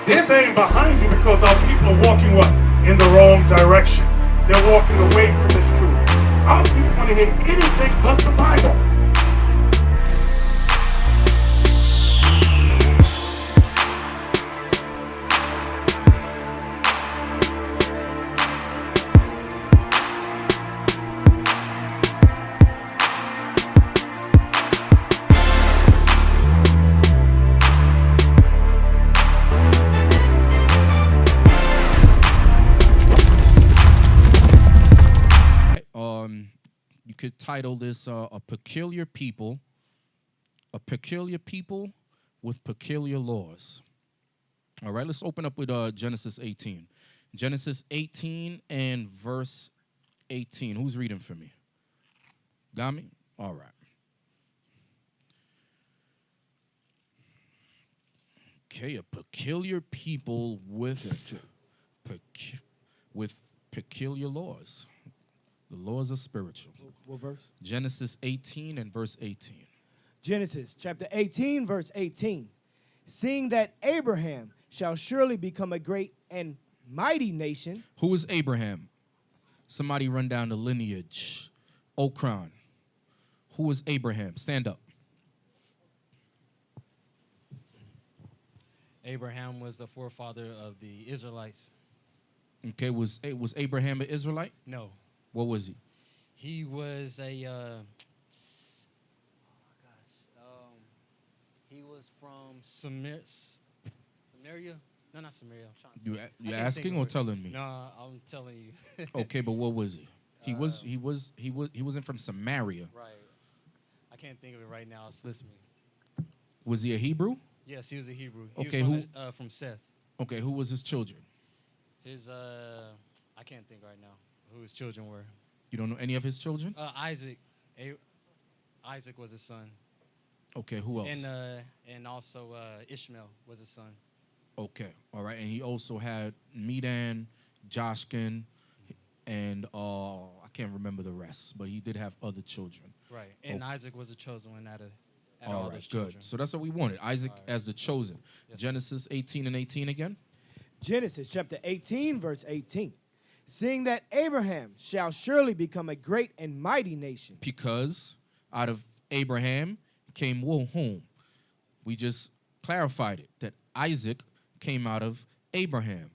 He's saying behind you because our people are walking what? In the wrong direction. They're walking away from this truth. Our people want to hear anything but the Bible. You could title this a peculiar people with peculiar laws. All right, let's open up with Genesis 18. Genesis 18 and verse 18. Who's reading for me? Got me? All right. Okay, a peculiar people with peculiar laws. The laws are spiritual. What verse? Genesis 18 and verse 18. Genesis chapter 18, verse 18. Seeing that Abraham shall surely become a great and mighty nation. Who is Abraham? Somebody run down the lineage. Okran. Who is Abraham? Stand up. Abraham was the forefather of the Israelites. Okay, was Abraham an Israelite? No. What was he? He was a, he was from Samaria. No, not Samaria. You asking or telling me? No, I'm telling you. Okay, but what was he? He wasn't from Samaria. Right. I can't think of it right now. It's listening. Was he a Hebrew? Yes, he was a Hebrew. Okay, he was from Seth. Okay, who was his children? His I can't think right now who his children were. You don't know any of his children? Isaac. Isaac was his son. Okay, who else? And also Ishmael was his son. Okay, all right. And he also had Medan, Joshkin, and I can't remember the rest, but he did have other children. Right, and Isaac was the chosen one out of all all those right, children. good. So that's what we wanted, Isaac as the chosen. Yes, Genesis 18 and 18 again. Genesis chapter 18, verse 18. Seeing that Abraham shall surely become a great and mighty nation. Because out of Abraham came whom? We just clarified it, that Isaac came out of Abraham.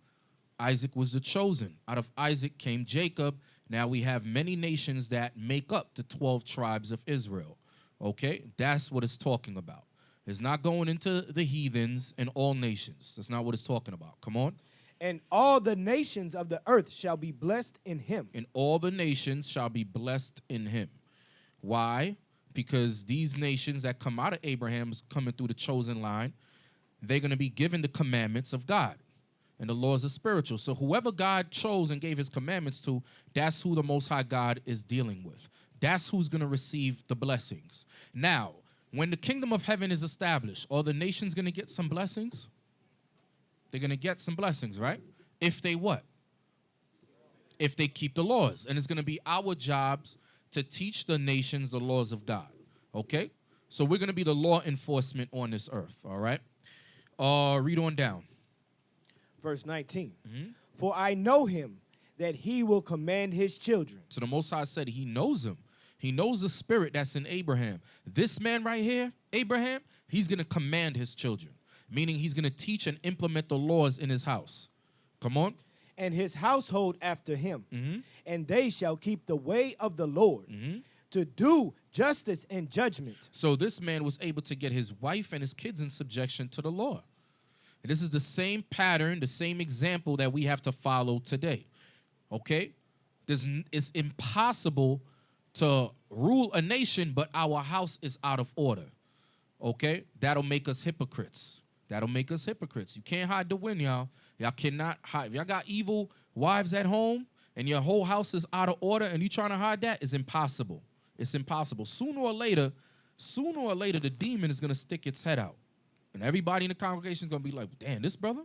Isaac was the chosen. Out of Isaac came Jacob. Now we have many nations that make up the 12 tribes of Israel. Okay, that's what it's talking about. It's not going into the heathens and all nations. That's not what it's talking about. Come on. And all the nations of the earth shall be blessed in him. And all the nations shall be blessed in him. Why? Because these nations that come out of Abraham's coming through the chosen line, they're going to be given the commandments of God. And the laws are spiritual. So whoever God chose and gave his commandments to, that's who the Most High God is dealing with. That's who's going to receive the blessings. Now, when the kingdom of heaven is established, are the nations going to get some blessings? They're going to get some blessings, right? If they what? If they keep the laws. And it's going to be our jobs to teach the nations the laws of God. Okay? So we're going to be the law enforcement on this earth, all right? Read on down. Verse 19. For I know him, that he will command his children. So the Most High said he knows him. He knows the spirit that's in Abraham. This man right here, Abraham, he's going to command his children. Meaning he's going to teach and implement the laws in his house. Come on. And his household after him. And they shall keep the way of the Lord to do justice and judgment. So this man was able to get his wife and his kids in subjection to the law. And this is the same pattern, the same example that we have to follow today. Okay? It's impossible to rule a nation, but our house is out of order. Okay? That'll make us hypocrites. That'll make us hypocrites. You can't hide the wind, y'all. Y'all cannot hide. If y'all got evil wives at home and your whole house is out of order and you trying to hide that, it's impossible. It's impossible. Sooner or later, the demon is going to stick its head out. And everybody in the congregation is going to be like, damn, this brother,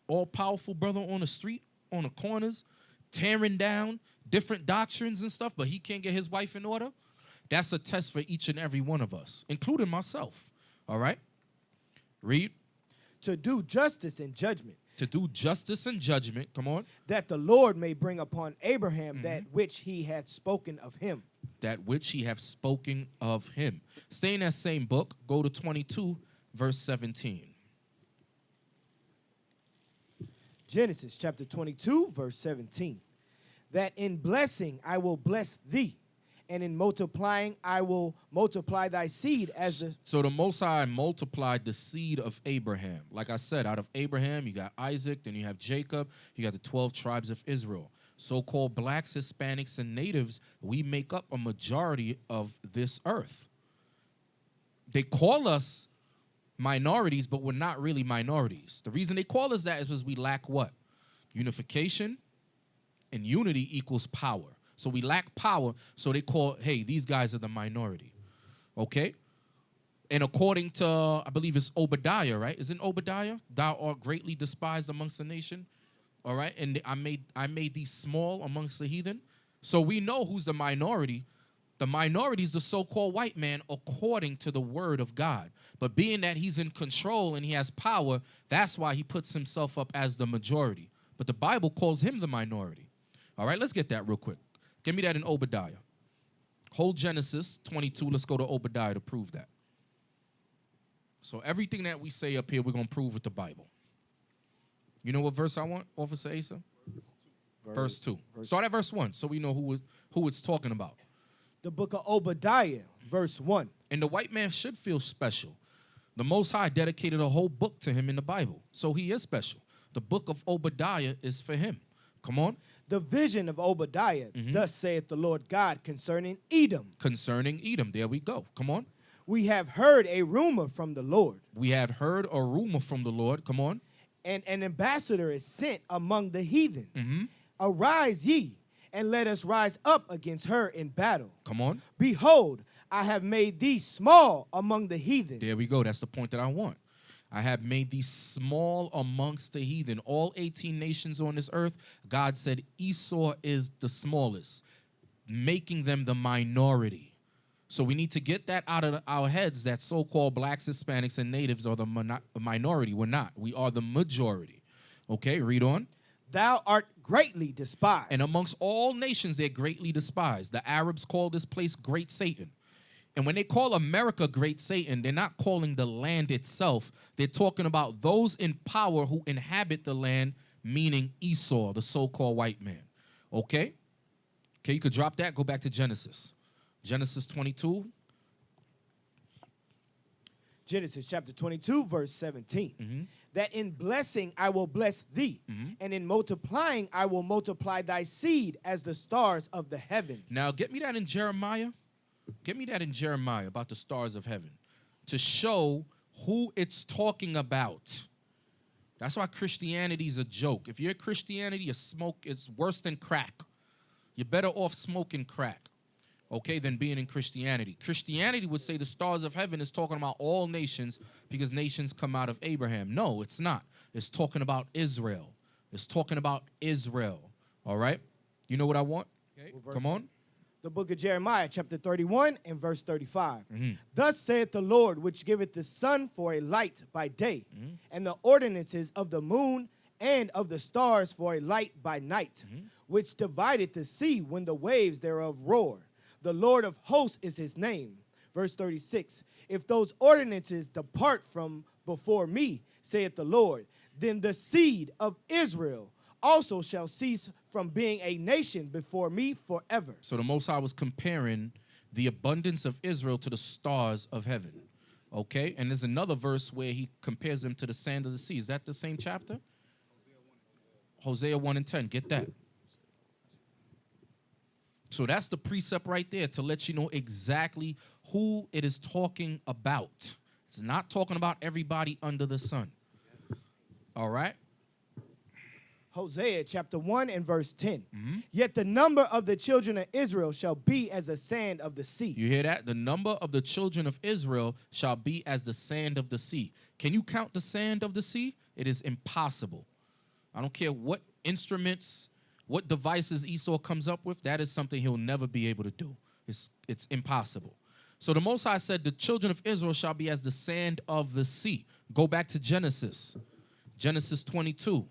all-powerful brother on the street, on the corners, tearing down different doctrines and stuff, but he can't get his wife in order. That's a test for each and every one of us, including myself. All right? Read. To do justice and judgment, To do justice and judgment. Come on. that the Lord may bring upon Abraham that which he had spoken of him. That which he have spoken of him. Stay in that same book. Go to 22, verse 17. Genesis chapter 22, verse 17. That in blessing I will bless thee, and in multiplying I will multiply thy seed as the... So the Most High multiplied the seed of Abraham. Like I said, out of Abraham, you got Isaac, then you have Jacob, you got the 12 tribes of Israel. So-called blacks, Hispanics, and natives, we make up a majority of this earth. They call us minorities, but we're not really minorities. The reason they call us that is because we lack what? Unification, and unity equals power. So we lack power, so they call, hey, these guys are the minority. Okay? And according to, I believe it's Obadiah, right? Isn't Obadiah? Thou art greatly despised amongst the nation. All right? And I made these small amongst the heathen. So we know who's the minority. The minority is the so-called white man according to the word of God. But being that he's in control and he has power, that's why he puts himself up as the majority. But the Bible calls him the minority. All right, let's get that real quick. Give me that in Obadiah. Hold Genesis 22. Let's go to Obadiah to prove that. So everything that we say up here, we're going to prove with the Bible. You know what verse I want, Officer Asa? Verse 2. Start at verse 1 so we know who it's talking about. The book of Obadiah, verse 1. And the white man should feel special. The Most High dedicated a whole book to him in the Bible, so he is special. The book of Obadiah is for him. Come on. The vision of Obadiah, thus saith the Lord God concerning Edom. Concerning Edom. There we go. Come on. We have heard a rumor from the Lord. We had heard a rumor from the Lord. Come on. And an ambassador is sent among the heathen. Arise ye, and let us rise up against her in battle. Come on. Behold, I have made thee small among the heathen. There we go. That's the point that I want. I have made thee small amongst the heathen. All 18 nations on this earth, God said Esau is the smallest, making them the minority. So we need to get that out of our heads that so-called blacks, Hispanics, and natives are the minority. We're not. We are the majority. Okay, read on. Thou art greatly despised. And amongst all nations, they're greatly despised. The Arabs call this place Great Satan. And when they call America Great Satan, they're not calling the land itself. They're talking about those in power who inhabit the land, meaning Esau, the so-called white man. Okay? Okay, you could drop that. Go back to Genesis. Genesis 22. Genesis chapter 22, verse 17. That in blessing I will bless thee, and in multiplying I will multiply thy seed as the stars of the heaven. Now, get me that in Jeremiah. Get me that in Jeremiah about the stars of heaven to show who it's talking about. That's why Christianity is a joke. If you're Christianity, you smoke, it's worse than crack. You're better off smoking crack, okay, than being in Christianity. Christianity would say the stars of heaven is talking about all nations because nations come out of Abraham. No, it's not. It's talking about Israel. It's talking about Israel, all right? You know what I want? Okay. Come on. The book of Jeremiah, chapter 31 and verse 35. Thus saith the Lord, which giveth the sun for a light by day, and the ordinances of the moon and of the stars for a light by night, which divideth the sea when the waves thereof roar. The Lord of hosts is his name. Verse 36. If those ordinances depart from before me, saith the Lord, then the seed of Israel also shall cease from being a nation before me forever. So the Most High was comparing the abundance of Israel to the stars of heaven. Okay? And there's another verse where he compares them to the sand of the sea. Is that the same chapter? Hosea 1 and 10. Get that. So that's the precept right there to let you know exactly who it is talking about. It's not talking about everybody under the sun. All right? Hosea chapter 1 and verse 10. Yet the number of the children of Israel shall be as the sand of the sea. You hear that? The number of the children of Israel shall be as the sand of the sea. Can you count the sand of the sea? It is impossible. I don't care what instruments, what devices Esau comes up with, that is something he'll never be able to do. It's impossible. So the Most High said the children of Israel shall be as the sand of the sea. Go back to Genesis. Genesis 22,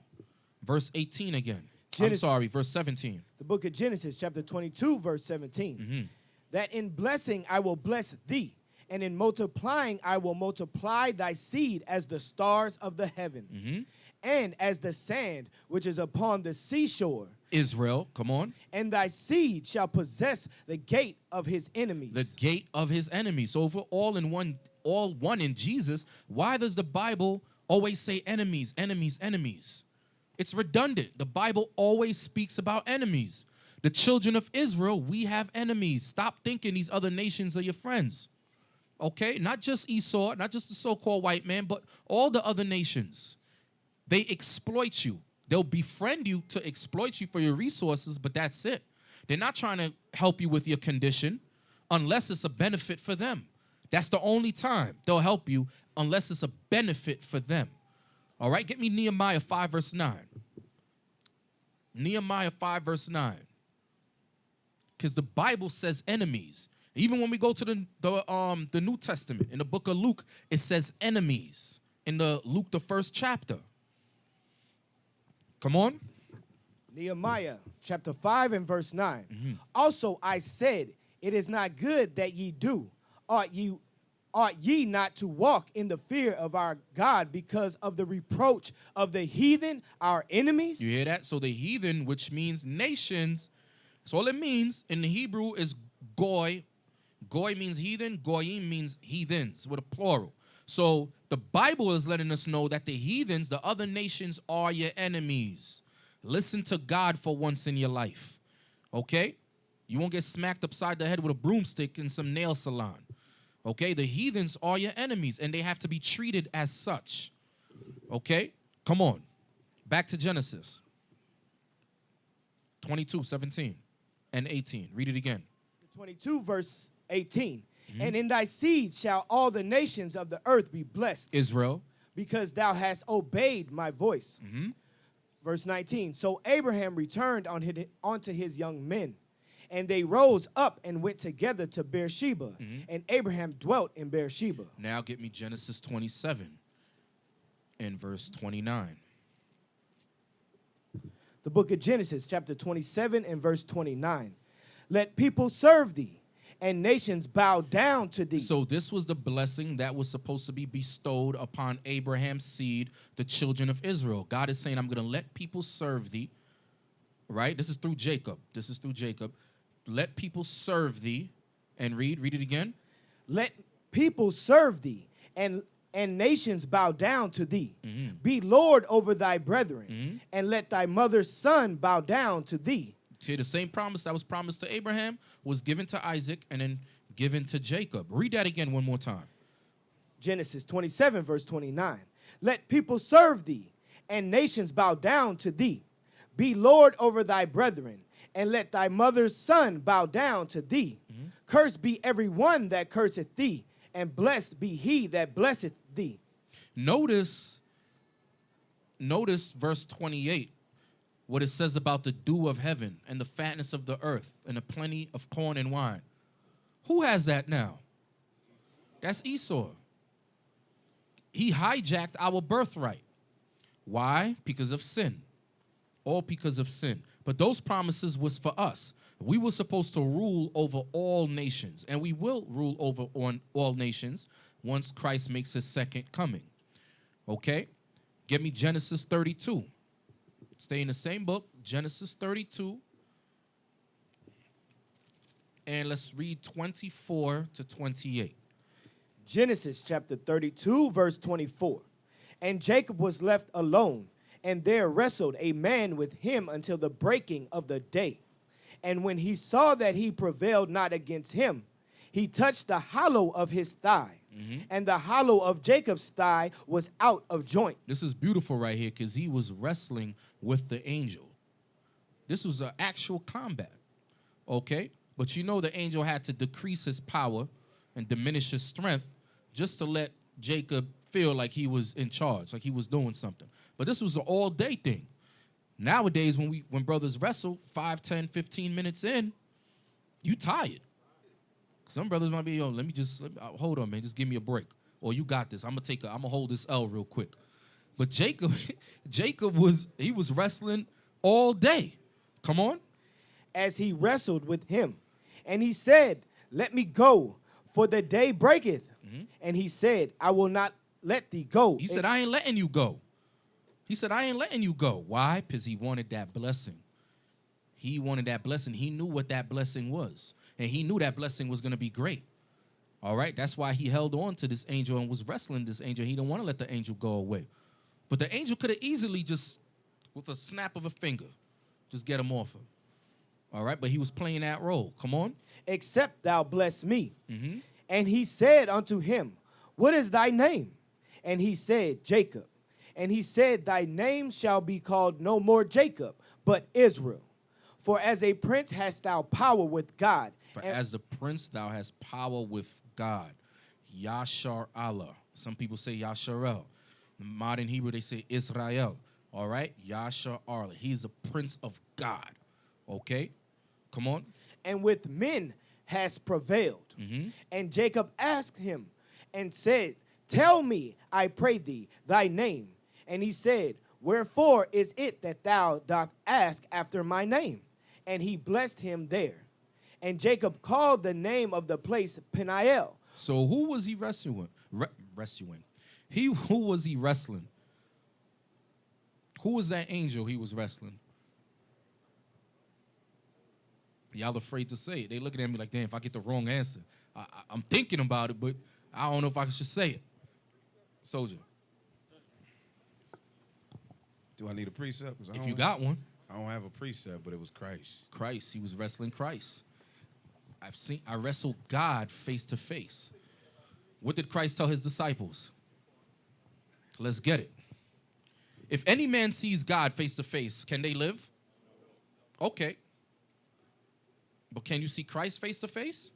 verse 18 again. Genesis- I'm sorry, verse 17. The book of Genesis, chapter 22, verse 17. That in blessing I will bless thee, and in multiplying I will multiply thy seed as the stars of the heaven, and as the sand which is upon the seashore. Israel, come on. And thy seed shall possess the gate of his enemies. The gate of his enemies. So if we're all one in Jesus, why does the Bible always say enemies, enemies, enemies? It's redundant. The Bible always speaks about enemies. The children of Israel, we have enemies. Stop thinking these other nations are your friends. Okay? Not just Esau, not just the so-called white man, but all the other nations. They exploit you. They'll befriend you to exploit you for your resources, but that's it. They're not trying to help you with your condition unless it's a benefit for them. That's the only time they'll help you, unless it's a benefit for them. All right? Get me Nehemiah 5, verse 9. Nehemiah 5, verse 9. Because the Bible says enemies. Even when we go to the New Testament, in the book of Luke, it says enemies. In the Luke, the first chapter. Come on. Nehemiah chapter 5 and verse 9. Also I said, it is not good that ye do. Ought ye not to walk in the fear of our God because of the reproach of the heathen, our enemies? You hear that? So the heathen, which means nations, that's all it means. In the Hebrew is goy. Goy means heathen. Goyim means heathens with a plural. So the Bible is letting us know that the heathens, the other nations, are your enemies. Listen to God for once in your life. Okay? You won't get smacked upside the head with a broomstick in some nail salon. Okay? The heathens are your enemies, and they have to be treated as such. Okay? Come on. Back to Genesis 22, 17 and 18. Read it again. 22 verse 18. And in thy seed shall all the nations of the earth be blessed, Israel. because thou hast obeyed my voice. Verse 19. So Abraham returned unto his young men, and they rose up and went together to Beersheba, and Abraham dwelt in Beersheba. Now get me Genesis 27 and verse 29. The book of Genesis, chapter 27 and verse 29. Let people serve thee, and nations bow down to thee. So this was the blessing that was supposed to be bestowed upon Abraham's seed, the children of Israel. God is saying, I'm going to let people serve thee. Right? This is through Jacob. This is through Jacob. Let people serve thee. And read it again. Let people serve thee, and nations bow down to thee. Be Lord over thy brethren, and let thy mother's son bow down to thee. See, the same promise that was promised to Abraham was given to Isaac and then given to Jacob. Read that again one more time. Genesis 27, verse 29. Let people serve thee, and nations bow down to thee. Be Lord over thy brethren, and let thy mother's son bow down to thee. Cursed be every one that curseth thee, and blessed be he that blesseth thee. Notice verse 28. What it says about the dew of heaven and the fatness of the earth and the plenty of corn and wine. Who has that now? That's Esau. He hijacked our birthright. Why? Because of sin. All because of sin. But those promises was for us. We were supposed to rule over all nations, and we will rule over all nations once Christ makes his second coming. Okay? Give me Genesis 32. Stay in the same book, Genesis 32. And let's read 24 to 28. Genesis chapter 32, verse 24. And Jacob was left alone, and there wrestled a man with him until the breaking of the day. And when he saw that he prevailed not against him, he touched the hollow of his thigh. And the hollow of Jacob's thigh was out of joint. This is beautiful right here because he was wrestling with the angel. This was an actual combat, okay? But you know the angel had to decrease his power and diminish his strength just to let Jacob feel like he was in charge, like he was doing something. But this was an all-day thing. Nowadays, when brothers wrestle 5, 10, 15 minutes in, you tired. Some brothers might be, hold on, man, just give me a break. Or you got this. I'm gonna hold this L real quick. But Jacob, Jacob was wrestling all day. Come on. as he wrestled with him. And he said, let me go, for the day breaketh. And he said, I will not let thee go. He said, I ain't letting you go. He said, I ain't letting you go. Why? Because he wanted that blessing. He wanted that blessing. He knew what that blessing was. And he knew that blessing was going to be great. All right? That's why he held on to this angel and was wrestling this angel. He didn't want to let the angel go away. But the angel could have easily just, with a snap of a finger, just get him off him. All right? But he was playing that role. Come on. Except thou bless me. And he said unto him, what is thy name? And he said, Jacob. And he said, thy name shall be called no more Jacob, but Israel. For as a prince hast thou power with God. For as the prince thou hast power with God. Yashar Allah. Some people say Yasharel. In modern Hebrew, they say Israel. All right? Yashar Allah. He's a prince of God. Okay? Come on. And with men has prevailed. And Jacob asked him and said, tell me, I pray thee, thy name. And he said, wherefore is it that thou dost ask after my name? And he blessed him there. And Jacob called the name of the place Peniel. So who was he wrestling? Who was he wrestling? Who was that angel he was wrestling? Y'all afraid to say it. They looking at me like, damn, if I get the wrong answer. I'm thinking about it, but I don't know if I should say it. Soldier. Do I need a precept? If you got one. I don't have a precept, but it was Christ. Christ. He was wrestling Christ. I wrestled God face to face. What did Christ tell his disciples? Let's get it. If any man sees God face to face, can they live? Okay. But can you see Christ face to face?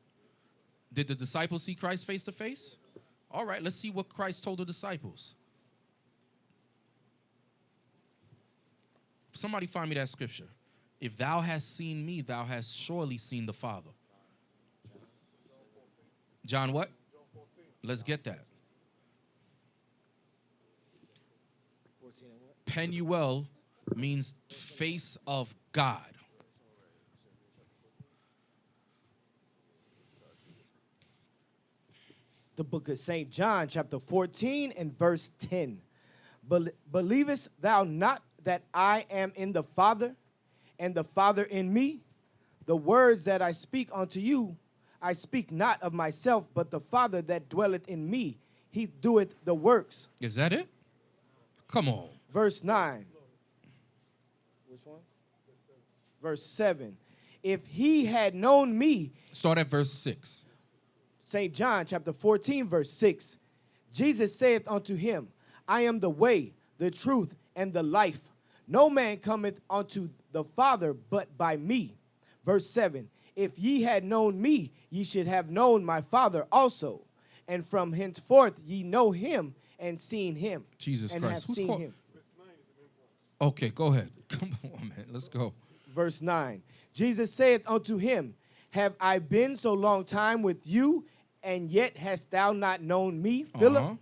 Did the disciples see Christ face to face? All right, let's see what Christ told the disciples. Somebody find me that scripture. If thou hast seen me, thou hast surely seen the Father. John what? Let's get that. Penuel means face of God. The book of St. John, chapter 14 and verse 10. Believest thou not that I am in the Father, and the Father in me? The words that I speak unto you, I speak not of myself, but the Father that dwelleth in me, he doeth the works. Is that it? Come on. Verse 9. Which one? Verse 7. If he had known me. Start at verse 6. St. John chapter 14, verse 6. Jesus saith unto him, I am the way, the truth, and the life. No man cometh unto the Father but by me. Verse 7. If ye had known me, ye should have known my Father also. And from henceforth ye know him and seen him. Jesus and Christ. have seen him. Okay, go ahead. Come on, man. Let's go. Verse 9. Jesus saith unto him, have I been so long time with you, and yet hast thou not known me, Philip?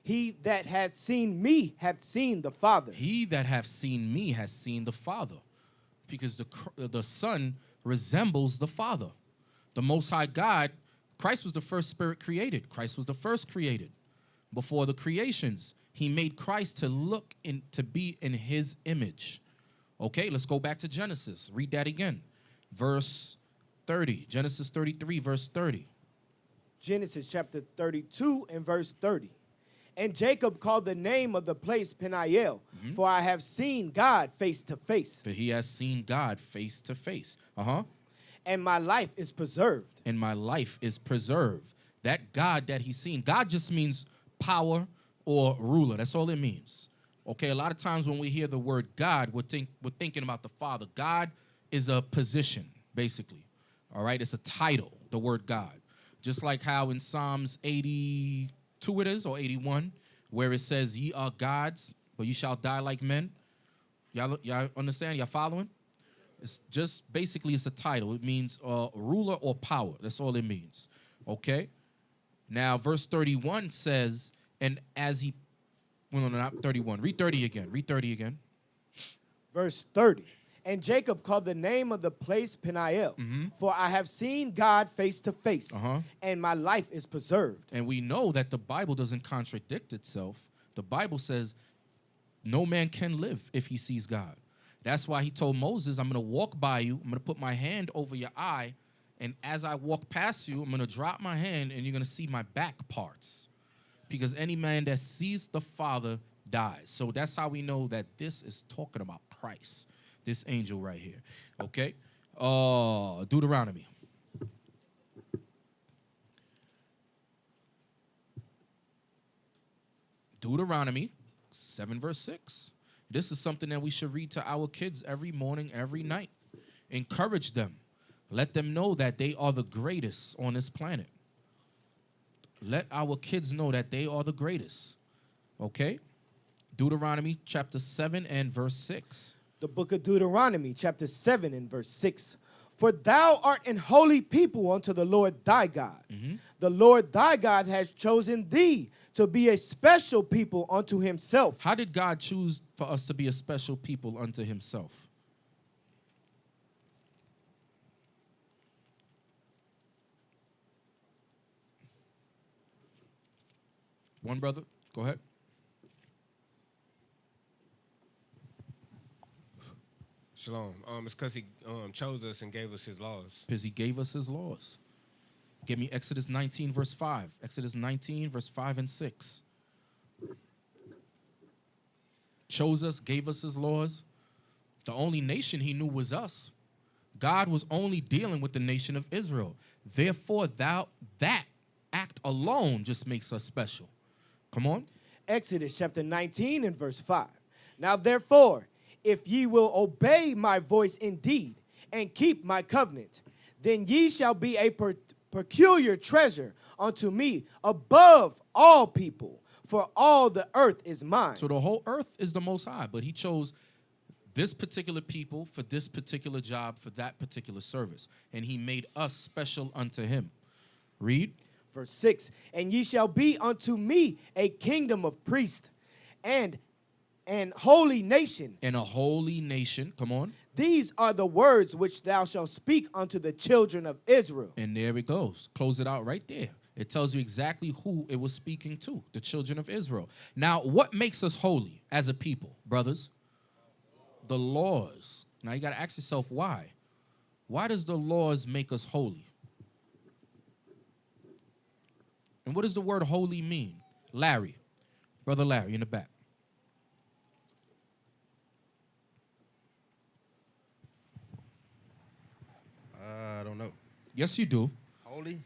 He that hath seen me hath seen the Father. He that hath seen me has seen the Father, because the Son resembles the Father. The Most High God, Christ was the first spirit created. Christ was the first created. Before the creations, he made Christ to be in his image. Okay, let's go back to Genesis. Read that again. Verse 30. Genesis 33, verse 30. Genesis chapter 32 and verse 30. And Jacob called the name of the place Peniel, for I have seen God face to face. For he has seen God face to face. And my life is preserved. And my life is preserved. That God that he's seen, God just means power or ruler. That's all it means. Okay, a lot of times when we hear the word God, we're thinking about the Father. God is a position, basically. All right, it's a title, the word God. Just like how in Psalms 82 it is, or 81, where it says, ye are gods, but you shall die like men. Y'all understand? Y'all following? It's just, basically, it's a title. It means ruler or power. That's all it means. Okay? Now, verse 31 says, and as he Well, no, not 31. Read 30 again. Read 30 again. Verse 30. And Jacob called the name of the place Peniel, for I have seen God face to face, and my life is preserved. And we know that the Bible doesn't contradict itself. The Bible says no man can live if he sees God. That's why he told Moses, I'm going to walk by you. I'm going to put my hand over your eye. And as I walk past you, I'm going to drop my hand and you're going to see my back parts. Because any man that sees the Father dies. So that's how we know that this is talking about Christ. This angel right here. Okay? Deuteronomy. Deuteronomy 7 verse 6. This is something that we should read to our kids every morning, every night. Encourage them. Let them know that they are the greatest on this planet. Let our kids know that they are the greatest. Okay? Deuteronomy chapter 7 and verse 6. The book of Deuteronomy, chapter 7 and verse 6. For thou art an holy people unto the Lord thy God. The Lord thy God has chosen thee to be a special people unto himself. How did God choose for us to be a special people unto himself? One brother, go ahead. Shalom. It's because he chose us and gave us his laws. Because he gave us his laws. Give me Exodus 19, verse 5. Exodus 19, verse 5 and 6. Chose us, gave us his laws. The only nation he knew was us. God was only dealing with the nation of Israel. Therefore, that act alone just makes us special. Come on. Exodus chapter 19 and verse 5. Now therefore, if ye will obey my voice indeed, and keep my covenant, then ye shall be a peculiar treasure unto me above all people, for all the earth is mine. So the whole earth is the Most High, but he chose this particular people for this particular job, for that particular service. And he made us special unto him. Read. Verse 6, and ye shall be unto me a kingdom of priests and an holy nation. And a holy nation. Come on. These are the words which thou shalt speak unto the children of Israel. And there it goes. Close it out right there. It tells you exactly who it was speaking to, the children of Israel. Now, what makes us holy as a people, brothers? The laws. Now, you got to ask yourself why. Why does the laws make us holy? And what does the word holy mean? Larry. Brother Larry in the back. I don't know. Yes, you do. Holy?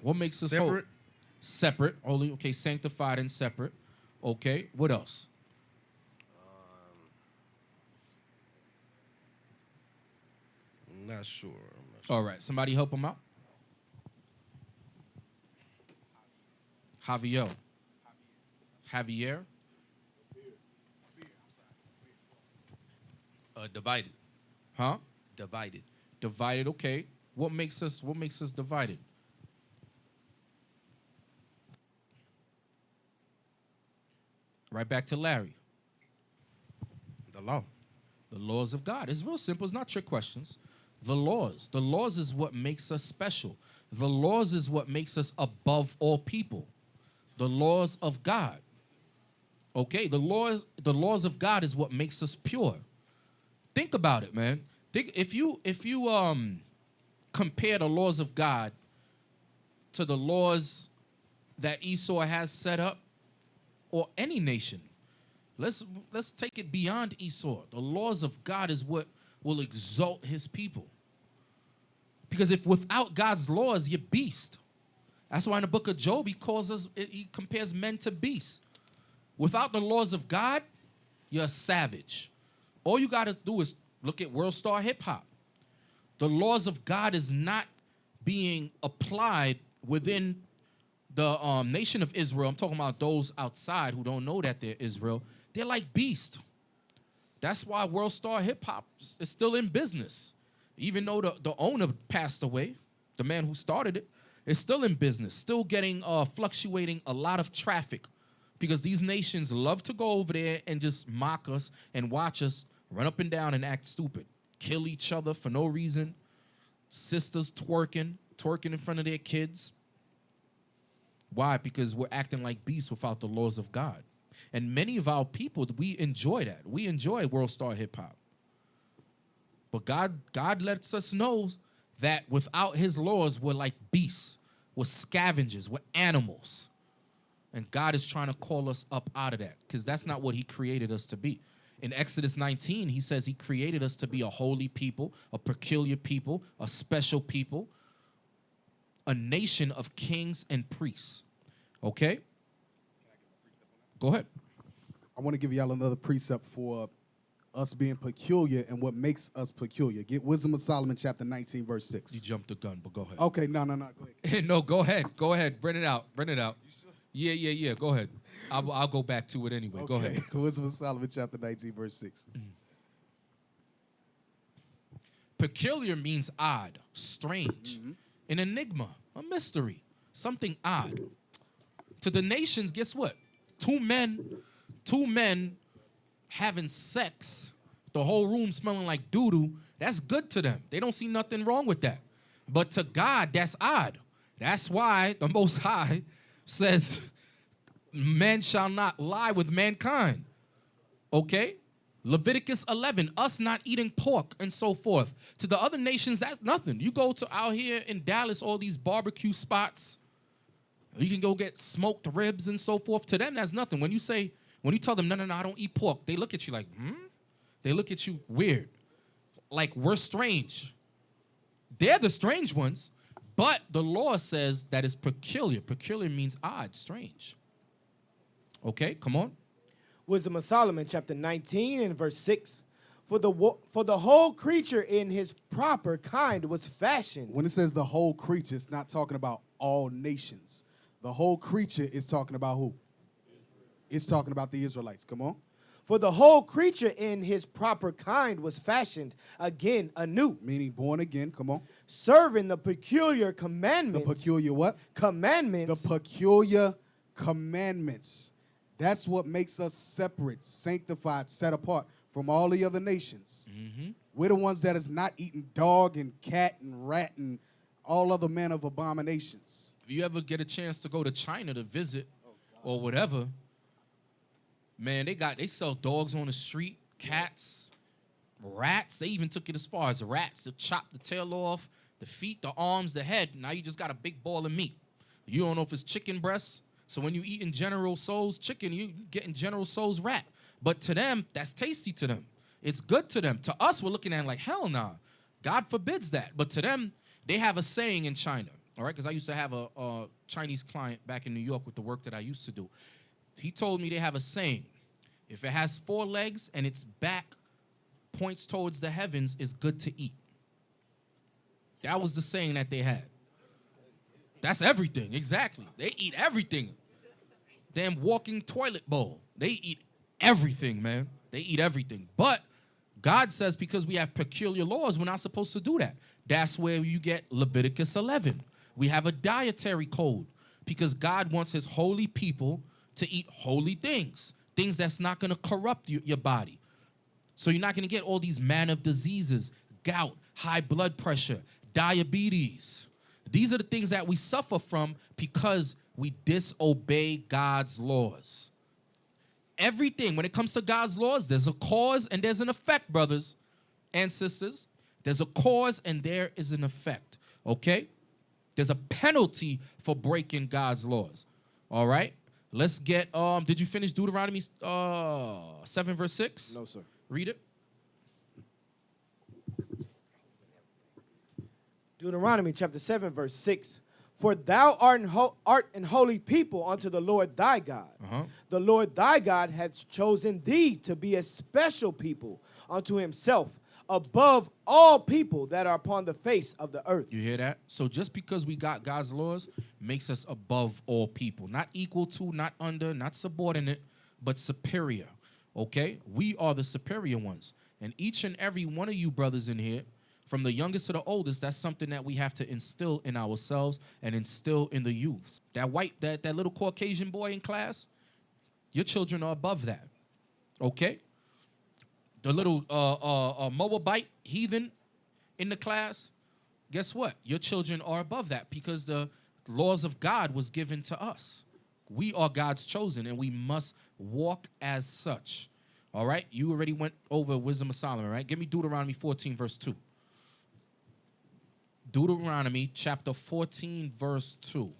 What makes us Separate? holy? Separate. Holy. Okay, sanctified and separate. Okay, what else? I'm not sure. All right, somebody help him out. Javier. Divided. Huh? Divided. Divided. Okay. What makes us divided? Right back to Larry. The law. The laws of God. It's real simple. It's not trick questions. The laws. The laws is what makes us special. The laws is what makes us above all people. The laws of God. Okay, the laws of God is what makes us pure. Think about it, man. Think if you compare the laws of God to the laws that Esau has set up, or any nation, let's take it beyond Esau. The laws of God is what will exalt his people. Because if without God's laws, you're beast. That's why in the book of Job, he compares men to beasts. Without the laws of God, you're a savage. All you got to do is look at World Star Hip Hop. The laws of God is not being applied within the nation of Israel. I'm talking about those outside who don't know that they're Israel. They're like beasts. That's why World Star Hip Hop is still in business. Even though the owner passed away, the man who started it is still in business, still getting fluctuating a lot of traffic Because these nations love to go over there and just mock us and watch us run up and down and act stupid. Kill each other for no reason. Sisters twerking in front of their kids. Why? Because we're acting like beasts without the laws of God. And many of our people, we enjoy that. We enjoy world star hip hop. But God lets us know that without his laws, we're like beasts. We're scavengers. We're animals. And God is trying to call us up out of that because that's not what he created us to be. In Exodus 19, he says he created us to be a holy people, a peculiar people, a special people, a nation of kings and priests. Okay? Go ahead. I want to give y'all another precept for us being peculiar and what makes us peculiar. Get Wisdom of Solomon, chapter 19, verse 6. You jumped the gun, but go ahead. Okay, no. Go ahead. No, go ahead. Go ahead. Bring it out. You sure? Yeah. Go ahead. I'll go back to it anyway. Okay. Go ahead. Wisdom of Solomon, chapter 19, verse 6. Peculiar means odd, strange, an enigma, a mystery, something odd. To the nations, guess what? Two men having sex, the whole room smelling like doo-doo, that's good to them. They don't see nothing wrong with that. But to God, that's odd. That's why the Most High says, man shall not lie with mankind. Okay? Leviticus 11, us not eating pork and so forth. To the other nations, that's nothing. You go to out here in Dallas, all these barbecue spots. You can go get smoked ribs and so forth. To them, that's nothing. When you tell them, no, I don't eat pork, they look at you like, They look at you weird. Like we're strange. They're the strange ones. But the law says that is peculiar. Peculiar means odd, strange. Okay, come on. Wisdom of Solomon, chapter 19 and verse 6. For the whole creature in his proper kind was fashioned. When it says the whole creature, it's not talking about all nations. The whole creature is talking about who? It's talking about the Israelites. Come on. For the whole creature in his proper kind was fashioned again anew. Meaning born again. Come on. Serving the peculiar commandments. The peculiar what? Commandments. The peculiar commandments. That's what makes us separate, sanctified, set apart from all the other nations. We're the ones that is not eating dog and cat and rat and all other men of abominations. If you ever get a chance to go to China to visit or whatever, man, they sell dogs on the street, cats, rats. They even took it as far as rats. They chop the tail off, the feet, the arms, the head. Now you just got a big ball of meat. You don't know if it's chicken breasts. So when you eating General Tso's chicken, you getting General Tso's rat. But to them, that's tasty to them. It's good to them. To us, we're looking at it like, hell nah. God forbids that. But to them, they have a saying in China, all right? Because I used to have a Chinese client back in New York with the work that I used to do. He told me they have a saying. If it has 4 legs and its back points towards the heavens, it's good to eat. That was the saying that they had. That's everything, exactly. They eat everything. Damn walking toilet bowl. They eat everything, man. They eat everything. But God says because we have peculiar laws, we're not supposed to do that. That's where you get Leviticus 11. We have a dietary code because God wants his holy people to eat holy things, things that's not going to corrupt your body. So you're not going to get all these man of diseases, gout, high blood pressure, diabetes. These are the things that we suffer from because we disobey God's laws. Everything, when it comes to God's laws, there's a cause and there's an effect, brothers and sisters. There's a cause and there is an effect, okay? There's a penalty for breaking God's laws, all right? Let's get, did you finish Deuteronomy 7, verse 6? No, sir. Read it. Deuteronomy chapter 7, verse 6. For thou art an holy people unto the Lord thy God. The Lord thy God hath chosen thee to be a special people unto himself, above all people that are upon the face of the earth. You hear that? So just because we got God's laws makes us above all people. Not equal to, not under, not subordinate, but superior. Okay? We are the superior ones. And each and every one of you brothers in here, from the youngest to the oldest, that's something that we have to instill in ourselves and instill in the youth. That little Caucasian boy in class, Your children are above that. Okay? The little Moabite heathen in the class, guess what? Your children are above that because the laws of God was given to us. We are God's chosen, and we must walk as such. All right? You already went over Wisdom of Solomon, right? Give me Deuteronomy 14, verse 2. Deuteronomy chapter 14, verse 2.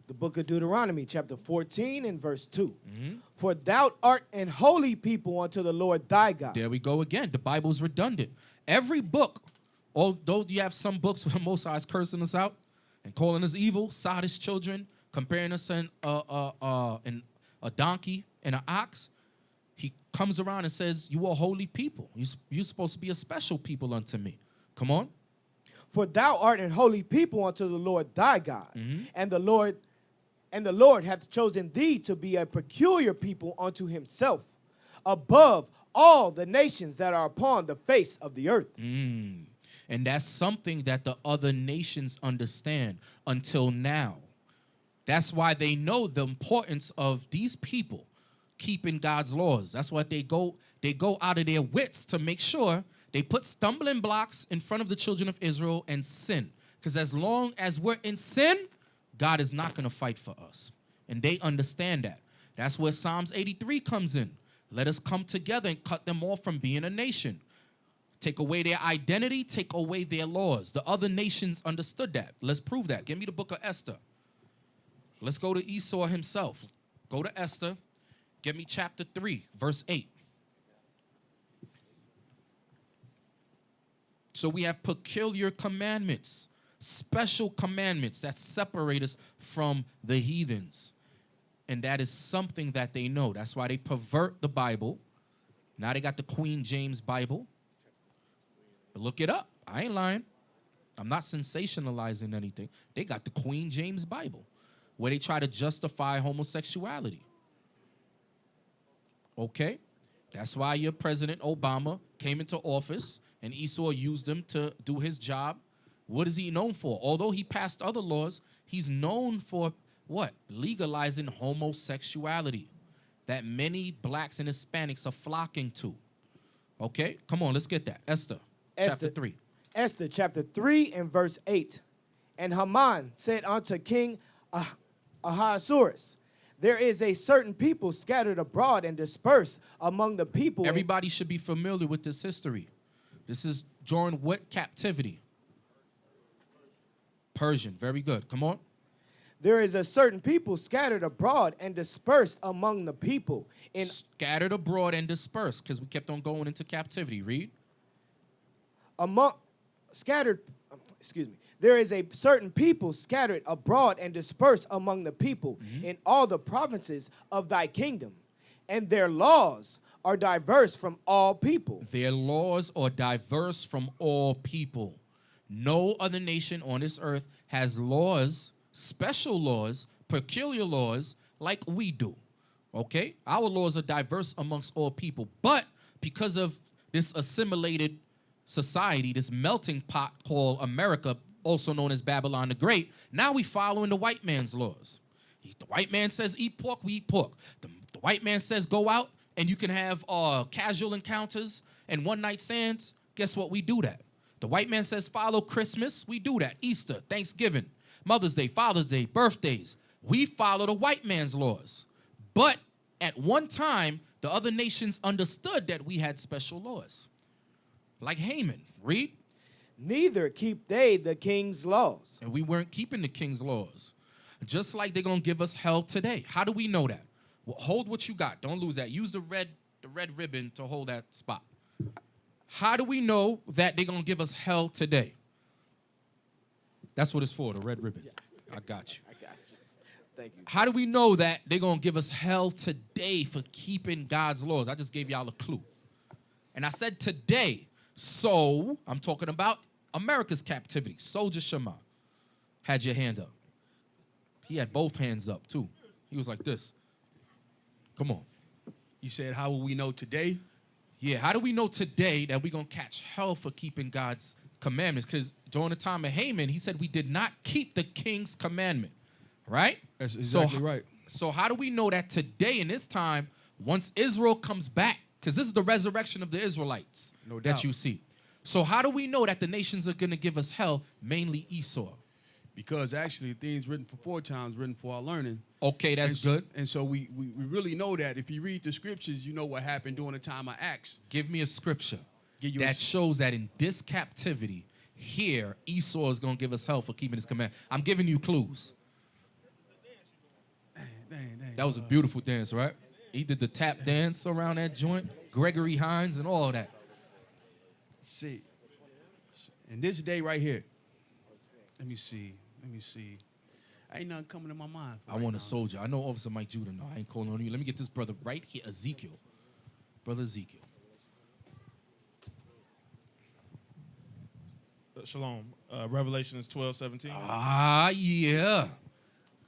The book of Deuteronomy, chapter 14 and verse 2. For thou art an holy people unto the Lord thy God. There we go again. The Bible's redundant. Every book, although you have some books where the Most High is cursing us out and calling us evil, sottish children, comparing us to a donkey and an ox, he comes around and says, you are holy people. You're supposed to be a special people unto me. Come on. For thou art an holy people unto the Lord thy God. And the Lord hath chosen thee to be a peculiar people unto himself, above all the nations that are upon the face of the earth. And that's something that the other nations understand until now. That's why they know the importance of these people keeping God's laws. That's what they go out of their wits to make sure they put stumbling blocks in front of the children of Israel and sin. Because as long as we're in sin, God is not going to fight for us. And they understand that. That's where Psalms 83 comes in. Let us come together and cut them off from being a nation. Take away their identity, take away their laws. The other nations understood that. Let's prove that. Give me the book of Esther. Let's go to Esau himself. Go to Esther. Give me chapter 3, verse 8. So we have peculiar commandments, special commandments that separate us from the heathens. And that is something that they know. That's why they pervert the Bible. Now they got the Queen James Bible. But look it up. I ain't lying. I'm not sensationalizing anything. They got the Queen James Bible, where they try to justify homosexuality. Okay? That's why your President Obama came into office and Esau used him to do his job. What is he known for? Although he passed other laws, he's known for what? Legalizing homosexuality that many blacks and Hispanics are flocking to. Okay? Come on, let's get that. Esther chapter 3. Esther chapter 3 and verse 8. And Haman said unto King Ahasuerus, there is a certain people scattered abroad and dispersed among the people. Everybody should be familiar with this history. This is during what captivity? Persian. Very good. Come on. There is a certain people scattered abroad and dispersed among the people. Scattered abroad and dispersed, because we kept on going into captivity. Read. There is a certain people scattered abroad and dispersed among the people in all the provinces of thy kingdom, and their laws are diverse from all people. Their laws are diverse from all people. No other nation on this earth has laws, special laws, peculiar laws like we do. Okay? Our laws are diverse amongst all people. But because of this assimilated society, this melting pot called America, also known as Babylon the Great, now we following the white man's laws. The white man says eat pork, we eat pork. The white man says go out and you can have casual encounters and one-night stands. Guess what? We do that. The white man says follow Christmas. We do that. Easter, Thanksgiving, Mother's Day, Father's Day, birthdays. We follow the white man's laws. But at one time, the other nations understood that we had special laws. Like Haman. Read. Neither keep they the king's laws. And we weren't keeping the king's laws. Just like they're going to give us hell today. How do we know that? Well, hold what you got. Don't lose that. Use the red ribbon to hold that spot. How do we know that they're going to give us hell today? That's what it's for, the red ribbon. I got you. I got you. Thank you. How do we know that they're going to give us hell today for keeping God's laws? I just gave y'all a clue. And I said today. So I'm talking about America's captivity. Soldier Shema had your hand up. He had both hands up, too. He was like this. Come on. You said, how will we know today? Yeah, how do we know today that we're going to catch hell for keeping God's commandments? Because during the time of Haman, he said we did not keep the king's commandment, right? That's exactly right. So how do we know that today in this time, once Israel comes back, because this is the resurrection of the Israelites No that doubt. you see. So how do we know that the nations are going to give us hell, mainly Esau? Because actually, things written for 4 times, written for our learning. Okay, that's And good. And so we really know that if you read the scriptures, you know what happened during the time of Acts. Give me a scripture Give you a- that shows that in this captivity, here, Esau is going to give us hell for keeping his command. I'm giving you clues. Dang. That was a beautiful dance, right? He did the tap dance around that joint, Gregory Hines and all that. See, and this day right here, let me see. Ain't nothing coming to my mind. I want a soldier. I know Officer Mike Judah. No, I ain't calling on you. Let me get this brother right here, Ezekiel. Brother Ezekiel. Shalom. Revelations 12:17. Ah, yeah.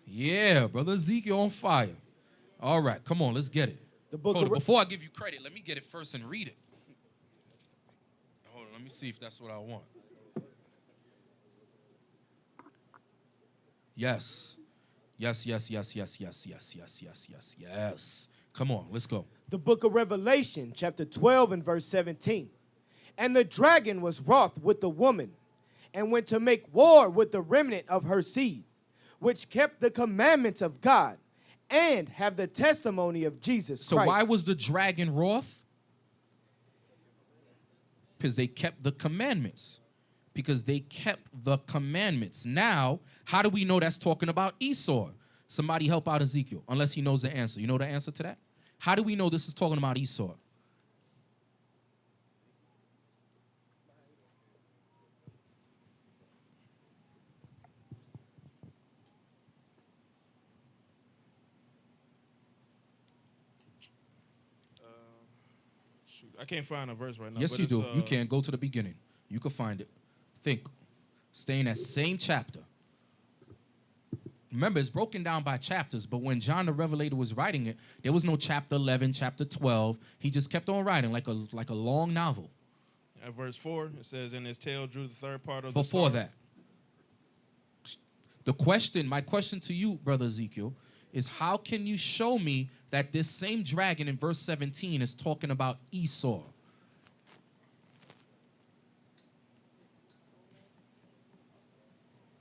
Yeah, Brother Ezekiel on fire. All right, come on, let's get it. The book Hold of on, before I give you credit, let me get it first and read it. Hold on, let me see if that's what I want. Yes. Yes. Come on, let's go. The book of Revelation, chapter 12 and verse 17. And the dragon was wroth with the woman, and went to make war with the remnant of her seed, which kept the commandments of God, and have the testimony of Jesus So Christ. why was the dragon wroth? Because they kept the commandments. Because they kept the commandments. Now, how do we know that's talking about Esau? Somebody help out Ezekiel, unless he knows the answer. You know the answer to that? How do we know this is talking about Esau? Shoot, I can't find a verse right now. Yes, but you it's, do. You can go to the beginning. You can find it. Think. Stay in that same chapter. Remember, it's broken down by chapters, but when John the Revelator was writing it, there was no chapter 11, chapter 12. He just kept on writing like a long novel. At verse 4, it says, "And his tail drew the third part of Before the stars." that, my question to you, Brother Ezekiel, is how can you show me that this same dragon in verse 17 is talking about Esau?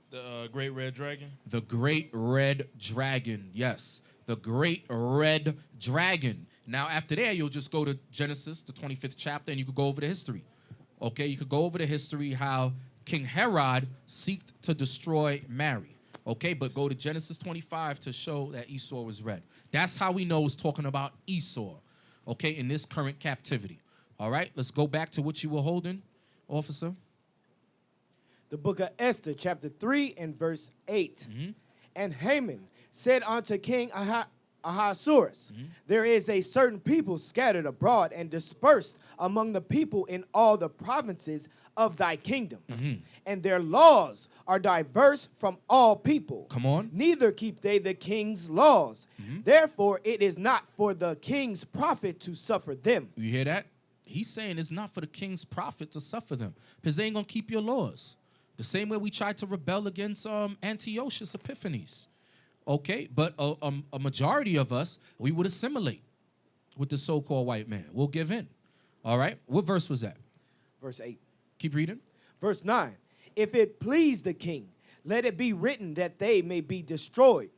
The great red dragon. The great red dragon, yes. The great red dragon. Now, after there, you'll just go to Genesis, the 25th chapter, and you could go over the history. Okay, you could go over the history how King Herod seeked to destroy Mary. Okay, but go to Genesis 25 to show that Esau was red. That's how we know it's talking about Esau, okay, in this current captivity. All right, let's go back to what you were holding, officer. The book of Esther, chapter 3 and verse 8. Mm-hmm. And Haman said unto King Ahasuerus, there is a certain people scattered abroad and dispersed among the people in all the provinces of thy kingdom. And their laws are diverse from all people. Come on. Neither keep they the king's laws. Therefore, it is not for the king's profit to suffer them. You hear that? He's saying it's not for the king's profit to suffer them because they ain't going to keep your laws. The same way we tried to rebel against Antiochus Epiphanes. Okay, but a majority of us, we would assimilate with the so-called white man. We'll give in. All right, what verse was that? Verse 8. Keep reading. Verse 9. If it please the king, let it be written that they may be destroyed.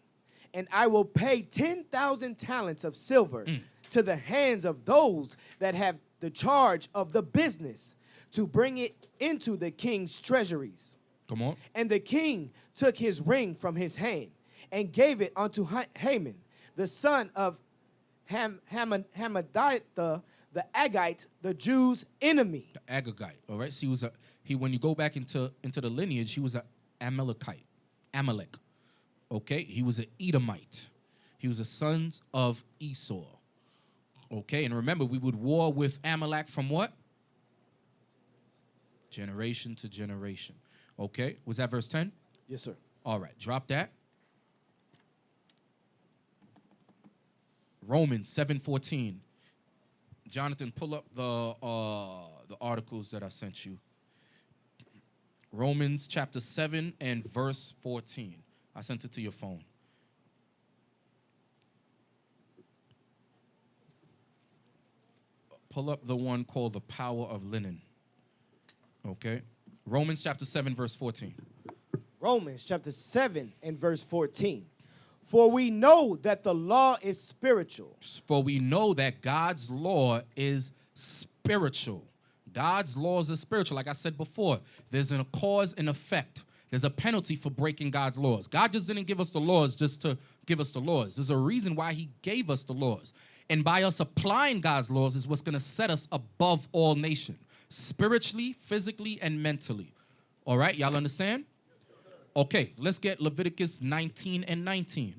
And I will pay 10,000 talents of silver to the hands of those that have the charge of the business to bring it into the king's treasuries. Come on. And the king took his ring from his hand and gave it unto Haman, the son of Hammedatha, the Agagite, the Jews' enemy. The Agagite. All right. So when you go back into the lineage, he was an Amalekite. Amalek. Okay. He was an Edomite. He was the sons of Esau. Okay. And remember, we would war with Amalek from what? Generation to generation. Okay. Was that verse 10? Yes, sir. All right. Drop that. Romans 7:14. Jonathan, pull up the articles that I sent you. Romans chapter 7 and verse 14. I sent it to your phone. pull up the one called the power of linen. Okay. Romans chapter 7, verse 14. Romans chapter 7 and verse 14. For we know that the law is spiritual. For we know that God's law is spiritual. God's laws are spiritual. Like I said before, there's a cause and effect. There's a penalty for breaking God's laws. God just didn't give us the laws just to give us the laws. There's a reason why he gave us the laws. And by us applying God's laws is what's going to set us above all nation, spiritually, physically, and mentally. All right, y'all understand? Okay, let's get Leviticus 19 and 19.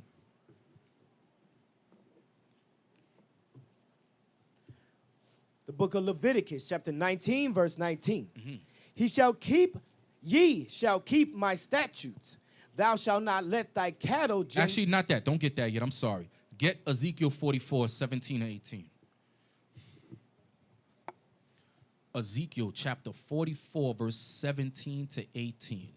The book of Leviticus, chapter 19, verse 19. Mm-hmm. Ye shall keep my statutes. Thou shalt not let thy cattle... Actually, not that. Don't get that yet. I'm sorry. Get Ezekiel 44, 17 and 18. Ezekiel chapter 44, verse 17 to 18.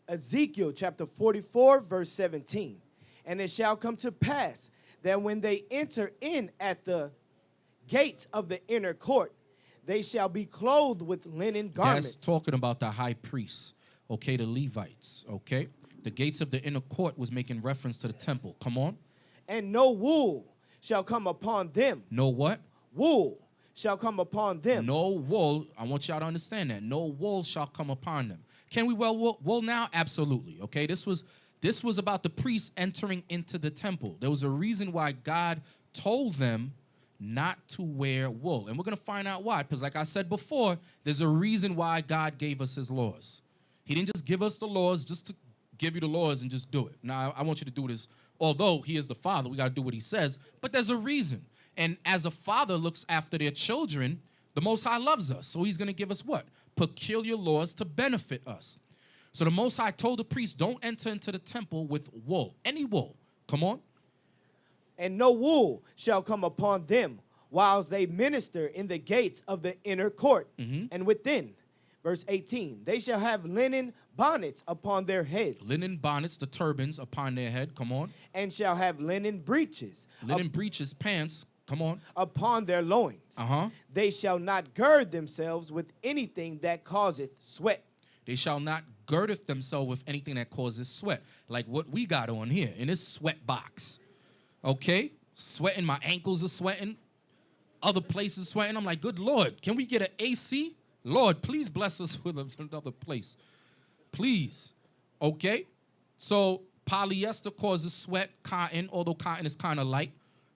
Ezekiel chapter 44, verse 17. And it shall come to pass that when they enter in at the gates of the inner court, they shall be clothed with linen garments. That's talking about the high priests, okay, the Levites, okay? The gates of the inner court was making reference to the temple. Come on. And no wool shall come upon them. No what? Wool shall come upon them. No wool. I want y'all to understand that. No wool shall come upon them. Can we wear wool now? Absolutely, okay? This was about the priests entering into the temple. There was a reason why God told them not to wear wool. And we're going to find out why. Because like I said before, there's a reason why God gave us his laws. He didn't just give us the laws just to give you the laws and just do it. Now, I want you to do this. Although he is the father, we got to do what he says. But there's a reason. And as a father looks after their children, the Most High loves us. So he's going to give us what? Peculiar laws to benefit us. So the Most High told the priest, don't enter into the temple with wool. Any wool. Come on. And no wool shall come upon them whilst they minister in the gates of the inner court and within. Verse 18, they shall have linen bonnets upon their heads. Linen bonnets, the turbans upon their head. Come on. And shall have linen breeches. Linen breeches, pants. Come on. Upon their loins. They shall not gird themselves with anything that causeth sweat. They shall not girdeth themselves with anything that causes sweat. Like what we got on here in this sweat box. Okay? Sweating. My ankles are sweating. Other places sweating. I'm like, good Lord, can we get an AC? Lord, please bless us with another place. Please. Okay? So polyester causes sweat. Cotton, although cotton is kind of light.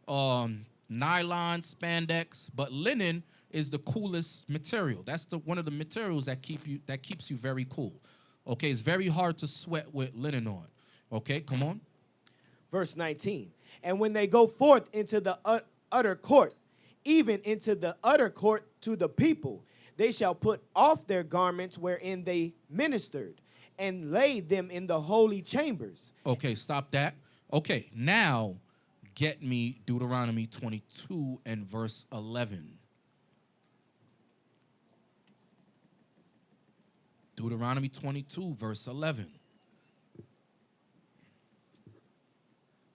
Nylon, spandex. But linen is the coolest material. That's one of the materials that keeps you very cool. Okay? It's very hard to sweat with linen on. Okay? Come on. Verse 19. And when they go forth into the utter court, even into the utter court to the people, they shall put off their garments wherein they ministered, and lay them in the holy chambers. Okay, stop that. Okay, now get me Deuteronomy 22 and verse 11. Deuteronomy 22, verse 11.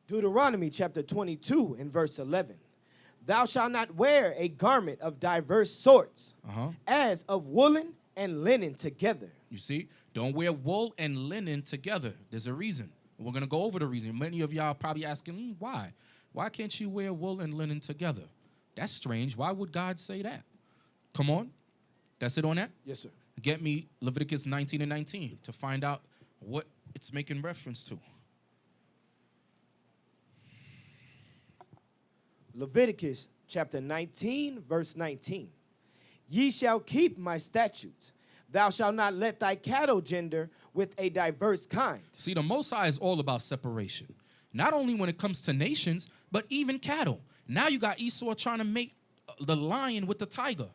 Deuteronomy chapter 22 and verse 11. Thou shalt not wear a garment of diverse sorts, as of woolen and linen together. You see? Don't wear wool and linen together. There's a reason. We're going to go over the reason. Many of y'all probably asking, why? Why can't you wear wool and linen together? That's strange. Why would God say that? Come on. That's it on that? Yes, sir. Get me Leviticus 19 and 19 to find out what it's making reference to. Leviticus chapter 19, verse 19. Ye shall keep my statutes. Thou shalt not let thy cattle gender with a diverse kind. See, the Most High is all about separation. Not only when it comes to nations, but even cattle. Now you got Esau trying to make the lion with the tiger.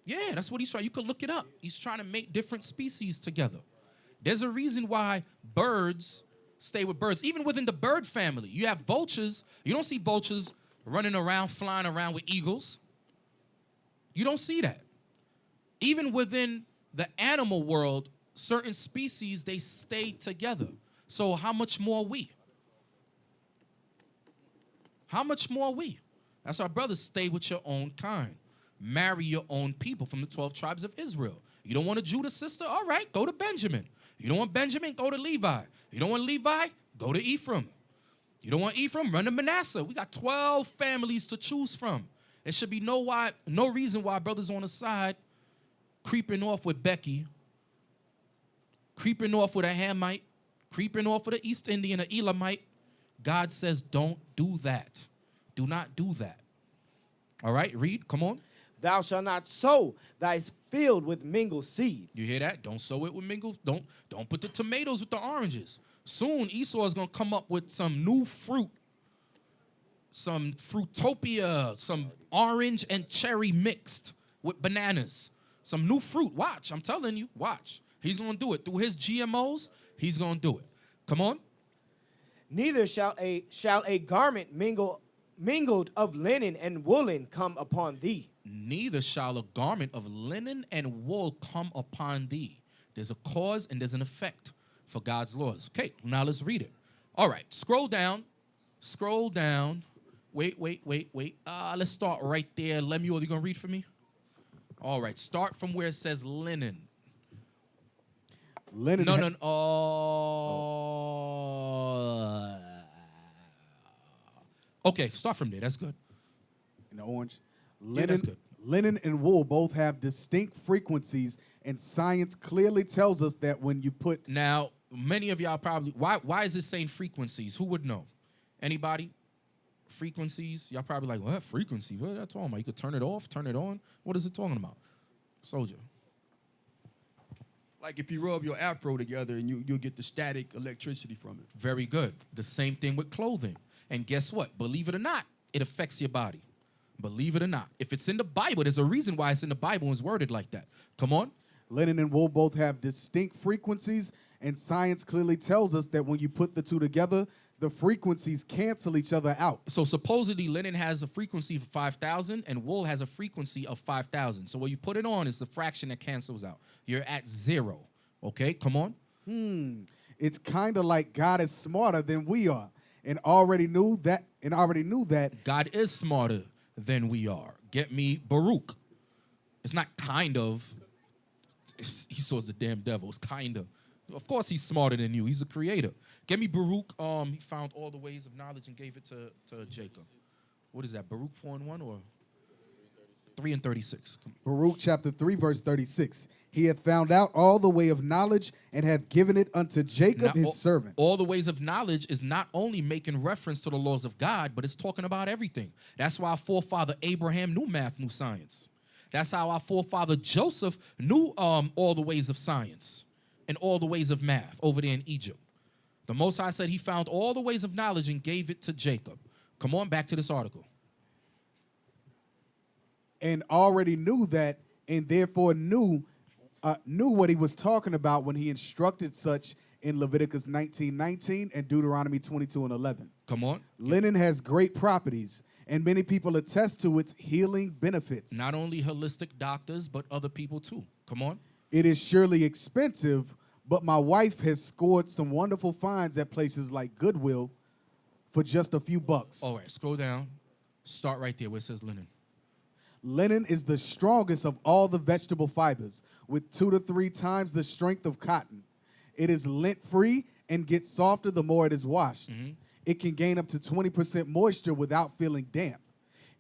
Yeah, that's what he's trying. You could look it up. He's trying to make different species together. There's a reason why birds stay with birds. Even within the bird family, you have vultures. You don't see vultures running around, flying around with eagles. You don't see that. Even within the animal world, certain species, they stay together. So how much more we? How much more we? That's our brothers. Stay with your own kind. Marry your own people from the 12 tribes of Israel. You don't want a Judah sister? All right, go to Benjamin. You don't want Benjamin? Go to Levi. You don't want Levi? Go to Ephraim. You don't want Ephraim? Run to Manasseh. We got 12 families to choose from. There should be no reason why brothers on the side creeping off with Becky, creeping off with a Hamite, creeping off with an East Indian, an Elamite. God says don't do that. Do not do that. All right, read. Come on. Thou shalt not sow thy field with mingled seed. You hear that? Don't sow it with mingled. Don't put the tomatoes with the oranges. Soon Esau is going to come up with some new fruit, some fruitopia, some orange and cherry mixed with bananas. Some new fruit. Watch. I'm telling you. Watch. He's going to do it. Through his GMOs, he's going to do it. Come on. Neither shall a garment mingled of linen and woolen come upon thee. Neither shall a garment of linen and wool come upon thee. There's a cause and there's an effect for God's laws. Okay, now let's read it. All right, scroll down. Scroll down. Wait. Let's start right there. Lemuel, you going to read for me? All right, start from where it says linen. Linen. No. Okay, start from there. That's good. In the orange. Yeah, that's good. Linen and wool both have distinct frequencies, and science clearly tells us that when you put... Now, many of y'all probably... Why is it saying frequencies? Who would know? Anybody? Frequencies? Y'all probably like, what? Frequency? What are that talking about? You could turn it off, turn it on? What is it talking about? Soldier. Like if you rub your afro together and you'll get the static electricity from it. Very good. The same thing with clothing. And guess what? Believe it or not, it affects your body. Believe it or not. If it's in the Bible, there's a reason why it's in the Bible and it's worded like that. Come on. Linen and wool both have distinct frequencies, and science clearly tells us that when you put the two together, the frequencies cancel each other out. So supposedly linen has a frequency of 5,000 and wool has a frequency of 5,000. So when you put it on, it's the fraction that cancels out. You're at 0. Okay, come on. It's kind of like God is smarter than we are, and already knew that. God is smarter than we are. Get me Baruch. It's not kind of. Esau's the damn devil. It's kind of. Of course he's smarter than you. He's a creator. Get me Baruch. He found all the ways of knowledge and gave it to Jacob. What is that? Baruch 4:1 or 3:36? Baruch chapter 3, verse 36. He hath found out all the way of knowledge and hath given it unto Jacob his servant. All the ways of knowledge is not only making reference to the laws of God, but it's talking about everything. That's why our forefather Abraham knew math, knew science. That's how our forefather Joseph knew all the ways of science and all the ways of math over there in Egypt. The Most High said he found all the ways of knowledge and gave it to Jacob. Come on, back to this article. And already knew that, and therefore knew what he was talking about when he instructed such in Leviticus 19:19 and Deuteronomy 22:11. Come on. Linen has great properties, and many people attest to its healing benefits. Not only holistic doctors, but other people too. Come on. It is surely expensive, but my wife has scored some wonderful finds at places like Goodwill for just a few bucks. All right, scroll down. Start right there where it says linen. Linen is the strongest of all the vegetable fibers, with 2 to 3 times the strength of cotton. It is lint-free and gets softer the more it is washed. It can gain up to 20% moisture without feeling damp.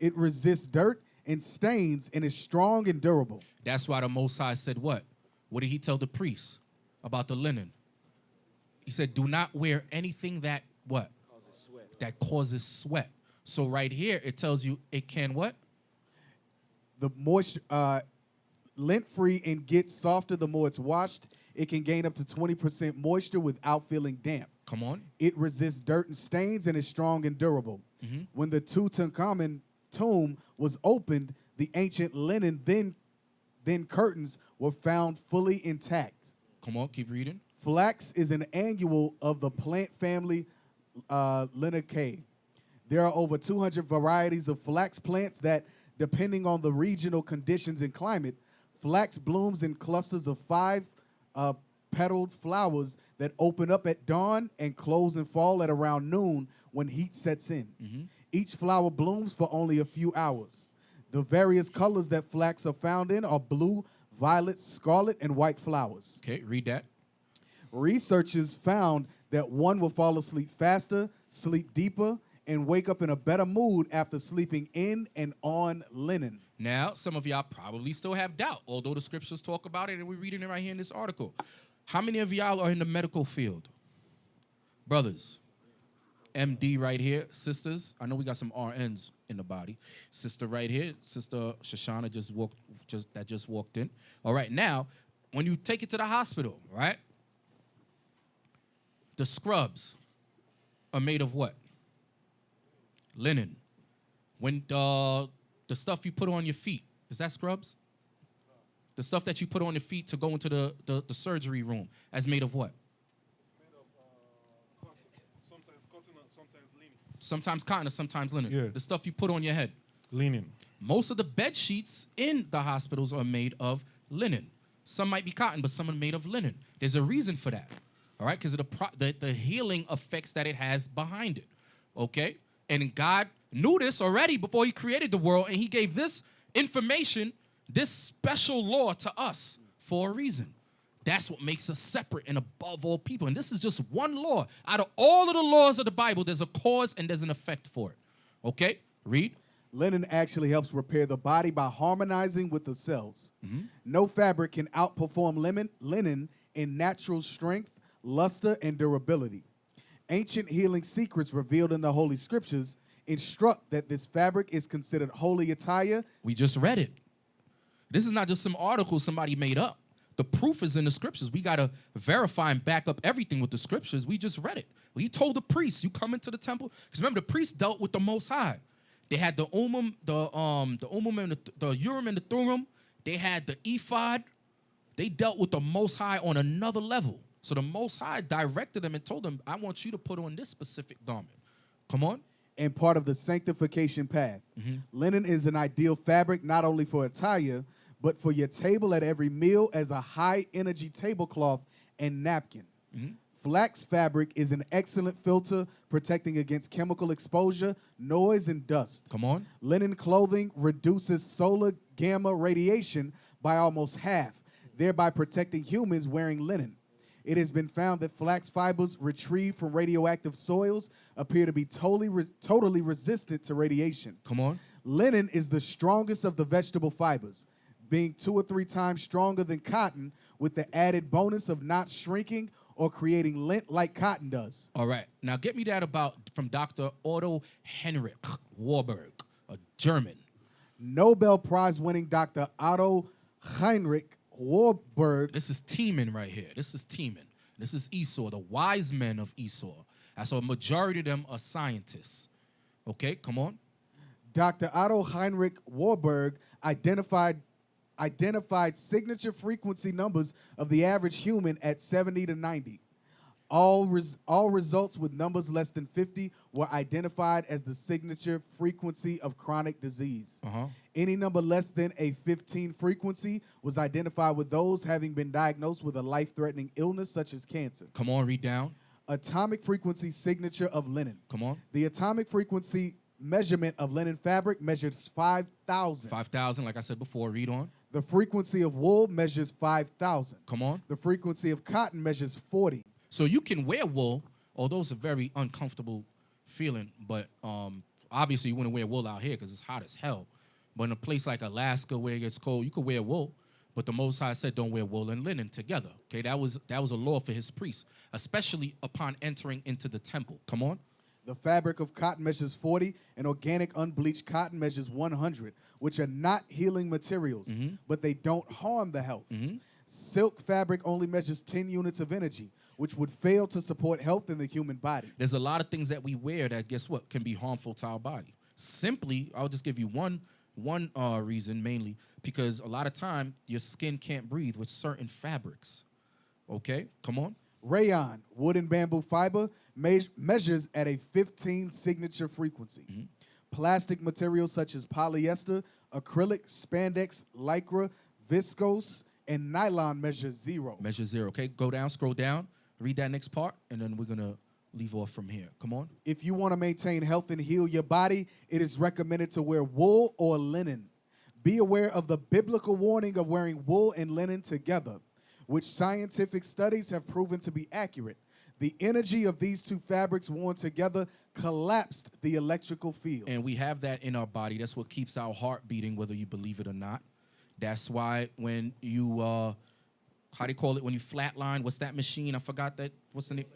It resists dirt and stains and is strong and durable. That's why the Most High said what? What did he tell the priests about the linen? He said, do not wear anything that what? Causes sweat. That causes sweat. So right here, it tells you it can what? The moisture, lint-free and gets softer the more it's washed. It can gain up to 20% moisture without feeling damp. Come on. It resists dirt and stains and is strong and durable. When the Tutankhamun tomb was opened, the ancient linen then curtains were found fully intact. Come on, keep reading. Flax is an annual of the plant family Linaceae. There are over 200 varieties of flax plants that, depending on the regional conditions and climate, flax blooms in clusters of 5 petaled flowers that open up at dawn and close and fall at around noon when heat sets in. Each flower blooms for only a few hours. The various colors that flax are found in are blue, violet, scarlet, and white flowers. Okay, read that. Researchers found that one will fall asleep faster, sleep deeper, and wake up in a better mood after sleeping in and on linen. Now, some of y'all probably still have doubt, although the scriptures talk about it and we're reading it right here in this article. How many of y'all are in the medical field? Brothers, MD right here, sisters. I know we got some RNs in the body. Sister right here, Sister Shoshana just walked in. All right, now, when you take it to the hospital, right? The scrubs are made of what? Linen. When the stuff you put on your feet, is that scrubs? The stuff that you put on your feet to go into the surgery room, is made of what? Sometimes cotton or sometimes linen. Yeah. The stuff you put on your head. Linen. Most of the bed sheets in the hospitals are made of linen. Some might be cotton, but some are made of linen. There's a reason for that, all right? Because of the healing effects that it has behind it, okay? And God knew this already before he created the world, and he gave this information, this special law to us for a reason. That's what makes us separate and above all people. And this is just one law. Out of all of the laws of the Bible, there's a cause and there's an effect for it. Okay? Read. Linen actually helps repair the body by harmonizing with the cells. No fabric can outperform linen in natural strength, luster, and durability. Ancient healing secrets revealed in the Holy Scriptures instruct that this fabric is considered holy attire. We just read it. This is not just some article somebody made up. The proof is in the scriptures. We got to verify and back up everything with the scriptures. We just read it. He told the priests, you come into the temple. Because remember, the priests dealt with the Most High. They had the Urim, and the Urim and the Thummim. They had the ephod. They dealt with the Most High on another level. So the Most High directed them and told them, I want you to put on this specific garment. Come on. And part of the sanctification path. Linen is an ideal fabric not only for attire, but for your table at every meal as a high-energy tablecloth and napkin. Flax fabric is an excellent filter protecting against chemical exposure, noise, and dust. Come on. Linen clothing reduces solar gamma radiation by almost half, thereby protecting humans wearing linen. It has been found that flax fibers retrieved from radioactive soils appear to be totally resistant to radiation. Come on. Linen is the strongest of the vegetable fibers, being 2 or 3 times stronger than cotton, with the added bonus of not shrinking or creating lint like cotton does. All right. Now get me that from Dr. Otto Heinrich Warburg, a German. Nobel Prize-winning Dr. Otto Heinrich Warburg. This is Teeman right here. This is Teeman. This is Esau, the wise men of Esau. So a majority of them are scientists. Okay, come on. Dr. Otto Heinrich Warburg identified signature frequency numbers of the average human at 70 to 90. All results with numbers less than 50 were identified as the signature frequency of chronic disease. Any number less than a 15 frequency was identified with those having been diagnosed with a life-threatening illness such as cancer. Come on, read down. Atomic frequency signature of linen. Come on. The atomic frequency measurement of linen fabric measures 5,000. 5,000, like I said before, read on. The frequency of wool measures 5,000. Come on. The frequency of cotton measures 40. So you can wear wool, although it's a very uncomfortable feeling, but obviously you wouldn't wear wool out here because it's hot as hell. But in a place like Alaska where it gets cold, you could wear wool, but the Most High said don't wear wool and linen together. Okay, that was a law for his priests, especially upon entering into the temple. Come on. The fabric of cotton measures 40, and organic unbleached cotton measures 100, which are not healing materials, but they don't harm the health. Silk fabric only measures 10 units of energy, which would fail to support health in the human body. There's a lot of things that we wear that, guess what, can be harmful to our body. Simply, I'll just give you one reason, mainly, because a lot of time your skin can't breathe with certain fabrics. Okay, come on. Rayon, wood and bamboo fiber, measures at a 15 signature frequency. Plastic materials such as polyester, acrylic, spandex, lycra, viscose, and nylon measure 0. Measure 0. Okay, go down, scroll down, read that next part, and then we're going to leave off from here. Come on. If you want to maintain health and heal your body, it is recommended to wear wool or linen. Be aware of the biblical warning of wearing wool and linen together, which scientific studies have proven to be accurate. The energy of these two fabrics worn together collapsed the electrical field. And we have that in our body. That's what keeps our heart beating, whether you believe it or not. That's why when you, how do you call it, when you flatline, what's that machine? I forgot that. What's the name?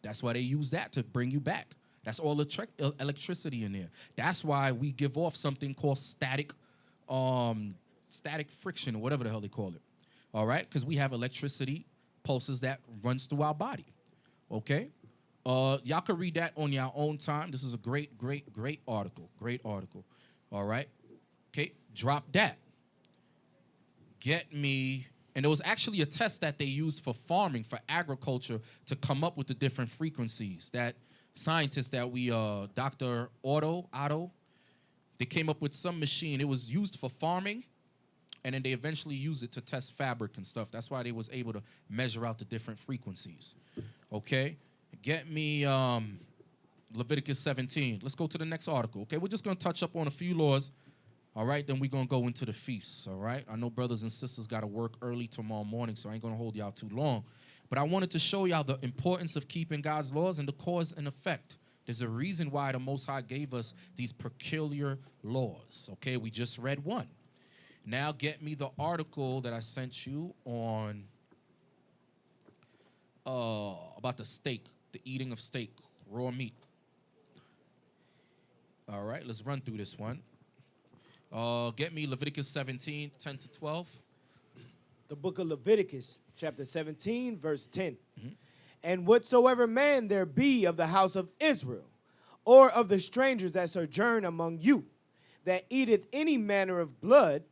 That's why they use that to bring you back. That's all electricity in there. That's why we give off something called static friction, or whatever the hell they call it. All right? Because we have electricity pulses that runs through our body. Okay? Y'all can read that on your own time. This is a great, great, great article. Great article. All right? Okay? Drop that. Get me... And there was actually a test that they used for farming, for agriculture, to come up with the different frequencies. That scientist that we, Dr. Otto, they came up with some machine. It was used for farming, and then they eventually used it to test fabric and stuff. That's why they was able to measure out the different frequencies. Okay? Get me Leviticus 17. Let's go to the next article. Okay? We're just going to touch up on a few laws. All right, then we're going to go into the feasts, all right? I know brothers and sisters got to work early tomorrow morning, so I ain't going to hold y'all too long. But I wanted to show y'all the importance of keeping God's laws and the cause and effect. There's a reason why the Most High gave us these peculiar laws, okay? We just read one. Now get me the article that I sent you on about the steak, the eating of steak, raw meat. All right, let's run through this one. Get me Leviticus 17, 10 to 12. The book of Leviticus, chapter 17, verse 10. And whatsoever man there be of the house of Israel, or of the strangers that sojourn among you, that eateth any manner of blood,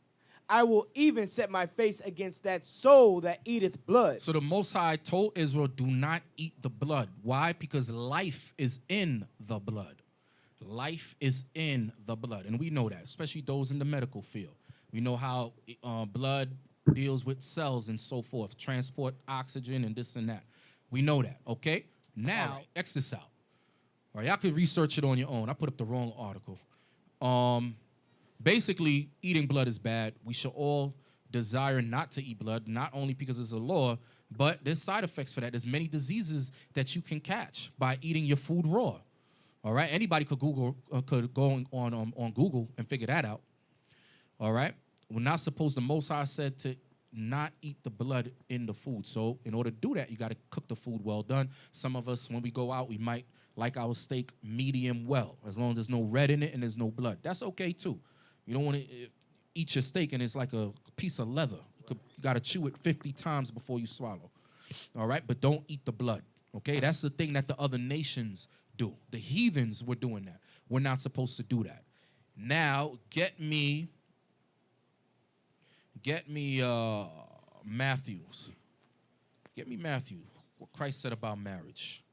I will even set my face against that soul that eateth blood. So the Most High told Israel, do not eat the blood. Why? Because life is in the blood. Life is in the blood, and we know that, especially those in the medical field. We know how blood deals with cells and so forth, transport oxygen and this and that. We know that, okay? Now, X this out. All right, y'all can research it on your own. I put up the wrong article. Basically, eating blood is bad. We should all desire not to eat blood, not only because it's a law, but there's side effects for that. There's many diseases that you can catch by eating your food raw. All right, anybody could go on Google and figure that out. All right, we're not supposed. The Most High said to not eat the blood in the food. So in order to do that, you got to cook the food well done. Some of us, when we go out, we might like our steak medium well, as long as there's no red in it and there's no blood. That's okay too. You don't want to eat your steak and it's like a piece of leather. You got to chew it 50 times before you swallow. All right, but don't eat the blood. Okay, that's the thing that the other nations do. The heathens were doing that. We're not supposed to do that. Now, get me Matthew's. Get me Matthew, what Christ said about marriage.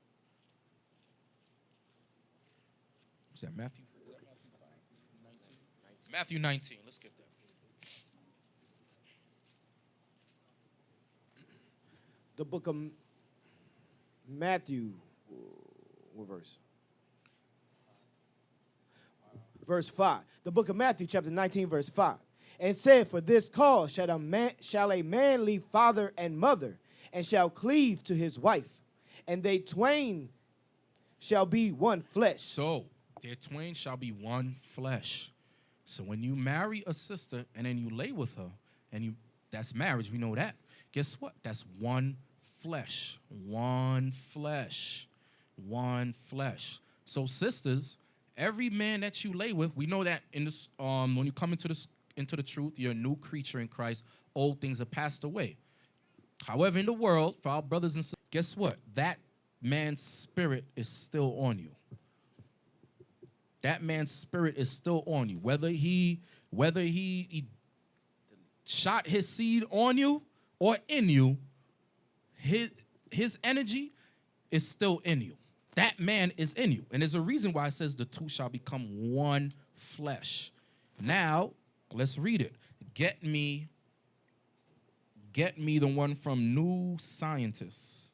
Is that Matthew? Matthew 19. Let's get that. The book of Matthew, what verse? Verse 5. The book of Matthew, chapter 19, verse 5. And said, for this cause shall a man leave father and mother, and shall cleave to his wife, and they twain shall be one flesh. So, their twain shall be one flesh. So when you marry a sister and then you lay with her, and that's marriage, we know that. Guess what? That's one flesh. One flesh. One flesh. So sisters, every man that you lay with, we know that in this when you come into the truth, you're a new creature in Christ. Old things are passed away. However, in the world, for our brothers and sisters, guess what? That man's spirit is still on you. That man's spirit is still on you. Whether he shot his seed on you or in you, his energy is still in you. That man is in you. And there's a reason why it says the two shall become one flesh. Now, let's read it. Get me the one from New Scientist.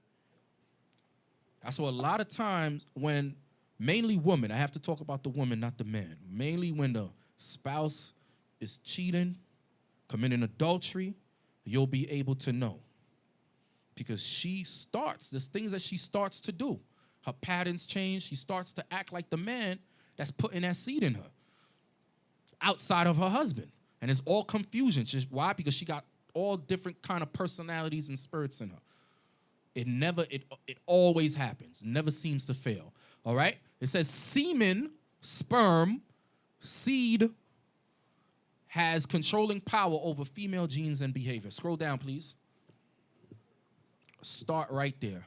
That's why a lot of times when, mainly women, I have to talk about the woman, not the man. Mainly when the spouse is cheating, committing adultery, you'll be able to know. Because there's things that she starts to do. Her patterns change. She starts to act like the man that's putting that seed in her outside of her husband. And it's all confusion. Why? Because she got all different kind of personalities and spirits in her. It always happens. Never seems to fail. All right? It says semen, sperm, seed has controlling power over female genes and behavior. Scroll down, please. Start right there.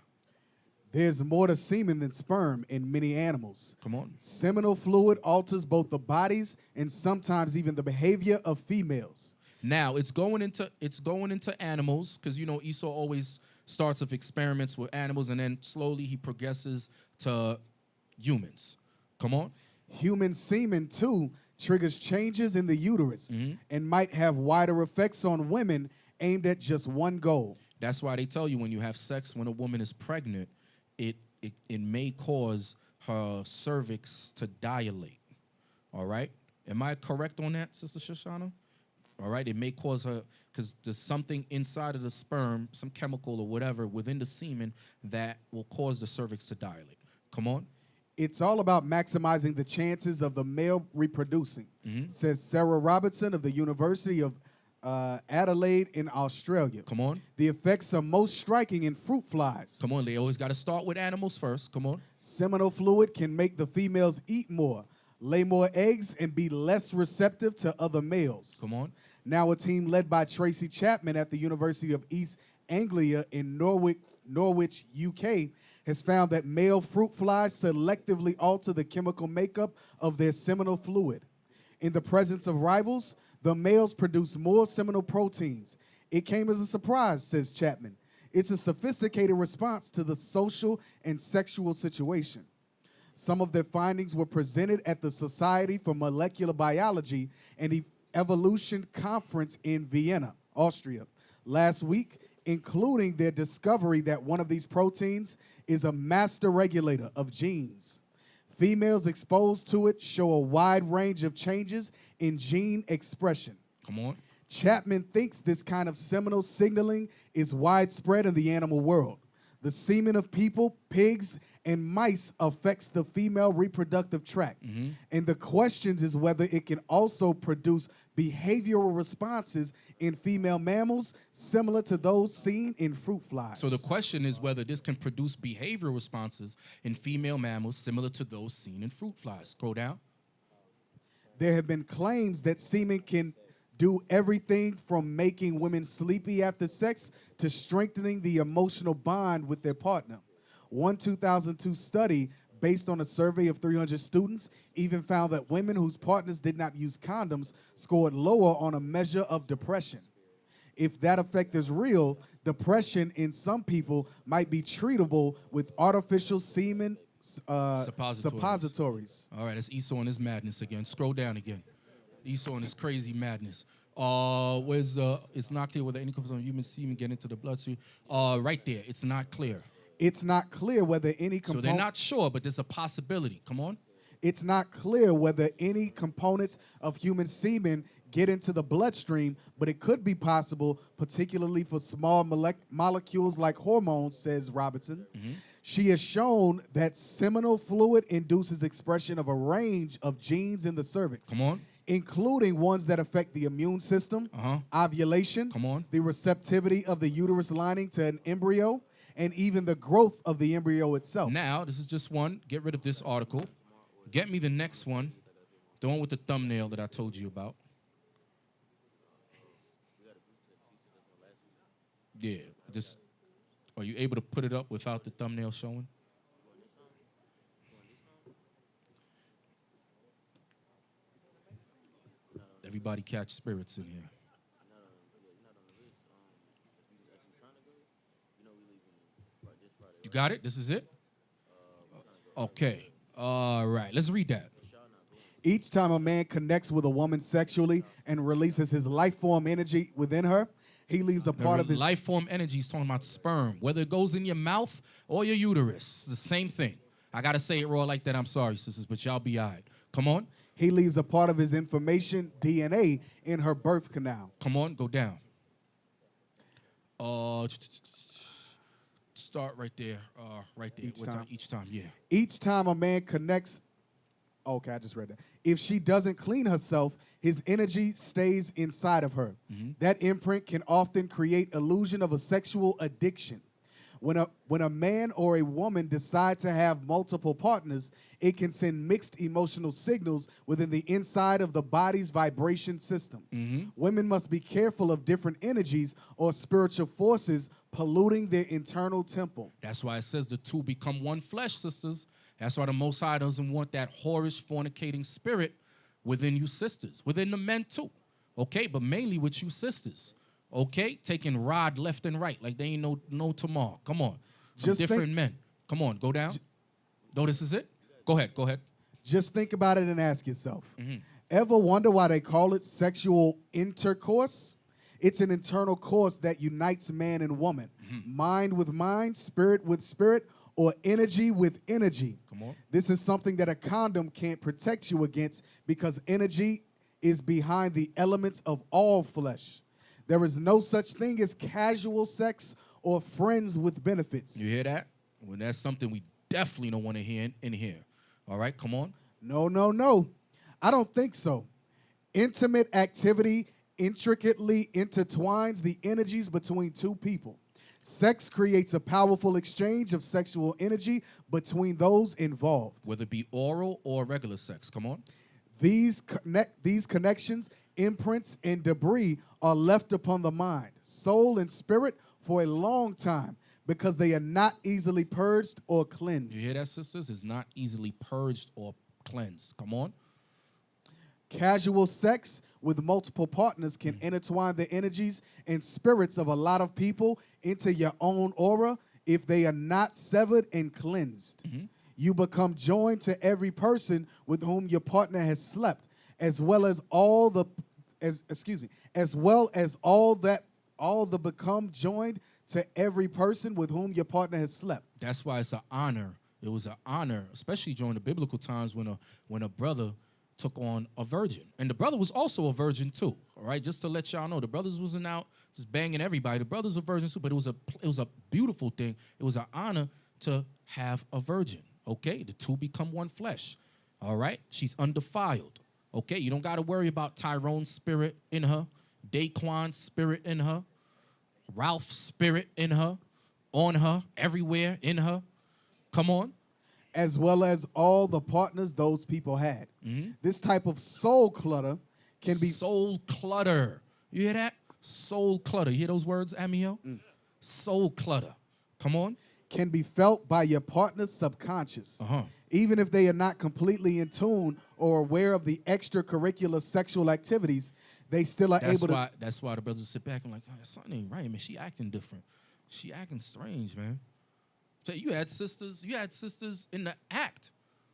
There's more to semen than sperm in many animals. Come on. Seminal fluid alters both the bodies and sometimes even the behavior of females. Now it's going into animals, because you know Esau always starts with experiments with animals and then slowly he progresses to humans. Come on. Human semen too triggers changes in the uterus and might have wider effects on women aimed at just one goal. That's why they tell you when you have sex when a woman is pregnant, it may cause her cervix to dilate. All right? Am I correct on that, Sister Shoshana? All right? It may cause her, because there's something inside of the sperm, some chemical or whatever within the semen that will cause the cervix to dilate. Come on. It's all about maximizing the chances of the male reproducing, says Sarah Robertson of the University of Adelaide in Australia. Come on. The effects are most striking in fruit flies. Come on, they always got to start with animals first. Come on. Seminal fluid can make the females eat more, lay more eggs, and be less receptive to other males. Come on. Now a team led by Tracy Chapman at the University of East Anglia in Norwich, UK, has found that male fruit flies selectively alter the chemical makeup of their seminal fluid. In the presence of rivals, the males produce more seminal proteins. It came as a surprise, says Chapman. It's a sophisticated response to the social and sexual situation. Some of their findings were presented at the Society for Molecular Biology and Evolution Conference in Vienna, Austria, last week, including their discovery that one of these proteins is a master regulator of genes. Females exposed to it show a wide range of changes in gene expression. Come on. Chapman thinks this kind of seminal signaling is widespread in the animal world. The semen of people, pigs, and mice affects the female reproductive tract. And the question is whether it can also produce behavioral responses in female mammals similar to those seen in fruit flies. So the question is whether this can produce behavioral responses in female mammals similar to those seen in fruit flies. Scroll down. There have been claims that semen can do everything from making women sleepy after sex to strengthening the emotional bond with their partner. One 2002 study based on a survey of 300 students even found that women whose partners did not use condoms scored lower on a measure of depression. If that effect is real, depression in some people might be treatable with artificial semen suppositories. All right, it's Esau and his madness again. Scroll down again. Esau and his crazy madness. It's not clear whether any components of human semen get into the bloodstream. Right there, it's not clear. It's not clear whether any So they're not sure, but there's a possibility. Come on. It's not clear whether any components of human semen get into the bloodstream, but it could be possible, particularly for small molecules like hormones, says Robertson. She has shown that seminal fluid induces expression of a range of genes in the cervix. Come on. Including ones that affect the immune system, ovulation, Come on. the receptivity of the uterus lining to an embryo, and even the growth of the embryo itself. Now, this is just one. Get rid of this article. Get me the next one, the one with the thumbnail that I told you about. Yeah, just, are you able to put it up without the thumbnail showing? Everybody catch spirits in here. You got it? This is it? Okay. All right. Let's read that. Each time a man connects with a woman sexually and releases his life form energy within her, He leaves a The part of his life form energy is talking about sperm. Whether it goes in your mouth or your uterus, it's the same thing. I got to say it raw like that. I'm sorry, sisters, but y'all be all right. Come on. He leaves a part of his information, DNA, in her birth canal. Come on, go down. Start right there. Right there. Each time. Each time, yeah. Each time a man connects, okay, I just read that. If she doesn't clean herself, his energy stays inside of her. That imprint can often create illusion of a sexual addiction. When a man or a woman decide to have multiple partners, it can send mixed emotional signals within the inside of the body's vibration system. Women must be careful of different energies or spiritual forces polluting their internal temple. That's why it says the two become one flesh, sisters. That's why the Most High doesn't want that whorish, fornicating spirit within you sisters, within the men too, okay? But mainly with you sisters, okay? Taking rod left and right like they ain't no tomorrow. Come on. From Just different think- men. Come on, go down. No, this is it? Go ahead. Just think about it and ask yourself. Ever wonder why they call it sexual intercourse? It's an internal course that unites man and woman, mind with mind, spirit with spirit, or energy with energy. Come on. This is something that a condom can't protect you against because energy is behind the elements of all flesh. There is no such thing as casual sex or friends with benefits. You hear that? Well, that's something we definitely don't want to hear in here. All right, come on. No. I don't think so. Intimate activity intricately intertwines the energies between two people. Sex creates a powerful exchange of sexual energy between those involved. Whether it be oral or regular sex. Come on. These connections, imprints, and debris are left upon the mind, soul, and spirit for a long time because they are not easily purged or cleansed. You hear that, sisters? It's not easily purged or cleansed. Come on. Casual sex with multiple partners can intertwine the energies and spirits of a lot of people into your own aura if they are not severed and cleansed. You become joined to every person with whom your partner has slept, as well as all the become joined to every person with whom your partner has slept. That's why it's an honor. It was an honor, especially during the biblical times when a brother took on a virgin. And the brother was also a virgin too, all right? Just to let y'all know, the brothers wasn't out just banging everybody. The brothers were virgins too, but it was a beautiful thing. It was an honor to have a virgin, okay? The two become one flesh, all right? She's undefiled, okay? You don't got to worry about Tyrone's spirit in her, Daquan's spirit in her, Ralph's spirit in her, on her, everywhere in her. Come on. As well as all the partners those people had. This type of soul clutter can be... Soul clutter. You hear that? Soul clutter. You hear those words, Amiel? Soul clutter. Come on. Can be felt by your partner's subconscious. Even if they are not completely in tune or aware of the extracurricular sexual activities, they still are able to... That's why the brothers sit back and like, oh, something ain't right, man. She acting different. She acting strange, man. So you had sisters in the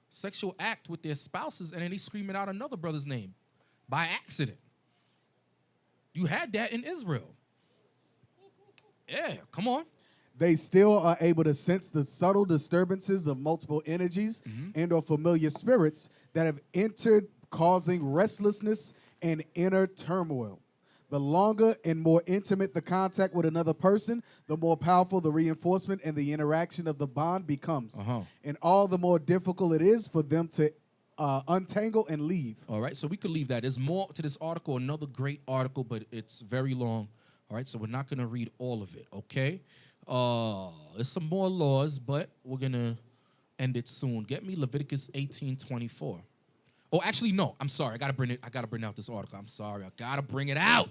sexual act with their spouses, and then they screaming out another brother's name by accident. You had that in Israel. Yeah, come on. They still are able to sense the subtle disturbances of multiple energies and or familiar spirits that have entered, causing restlessness and inner turmoil. The longer and more intimate the contact with another person, the more powerful the reinforcement and the interaction of the bond becomes. And all the more difficult it is for them to untangle and leave. All right, so we could leave that. There's more to this article, another great article, but it's very long. All right, so we're not going to read all of it, okay? There's some more laws, but we're going to end it soon. Get me Leviticus 18:24. Oh, actually, no. I'm sorry. I gotta bring out this article. I'm sorry. I gotta bring it out.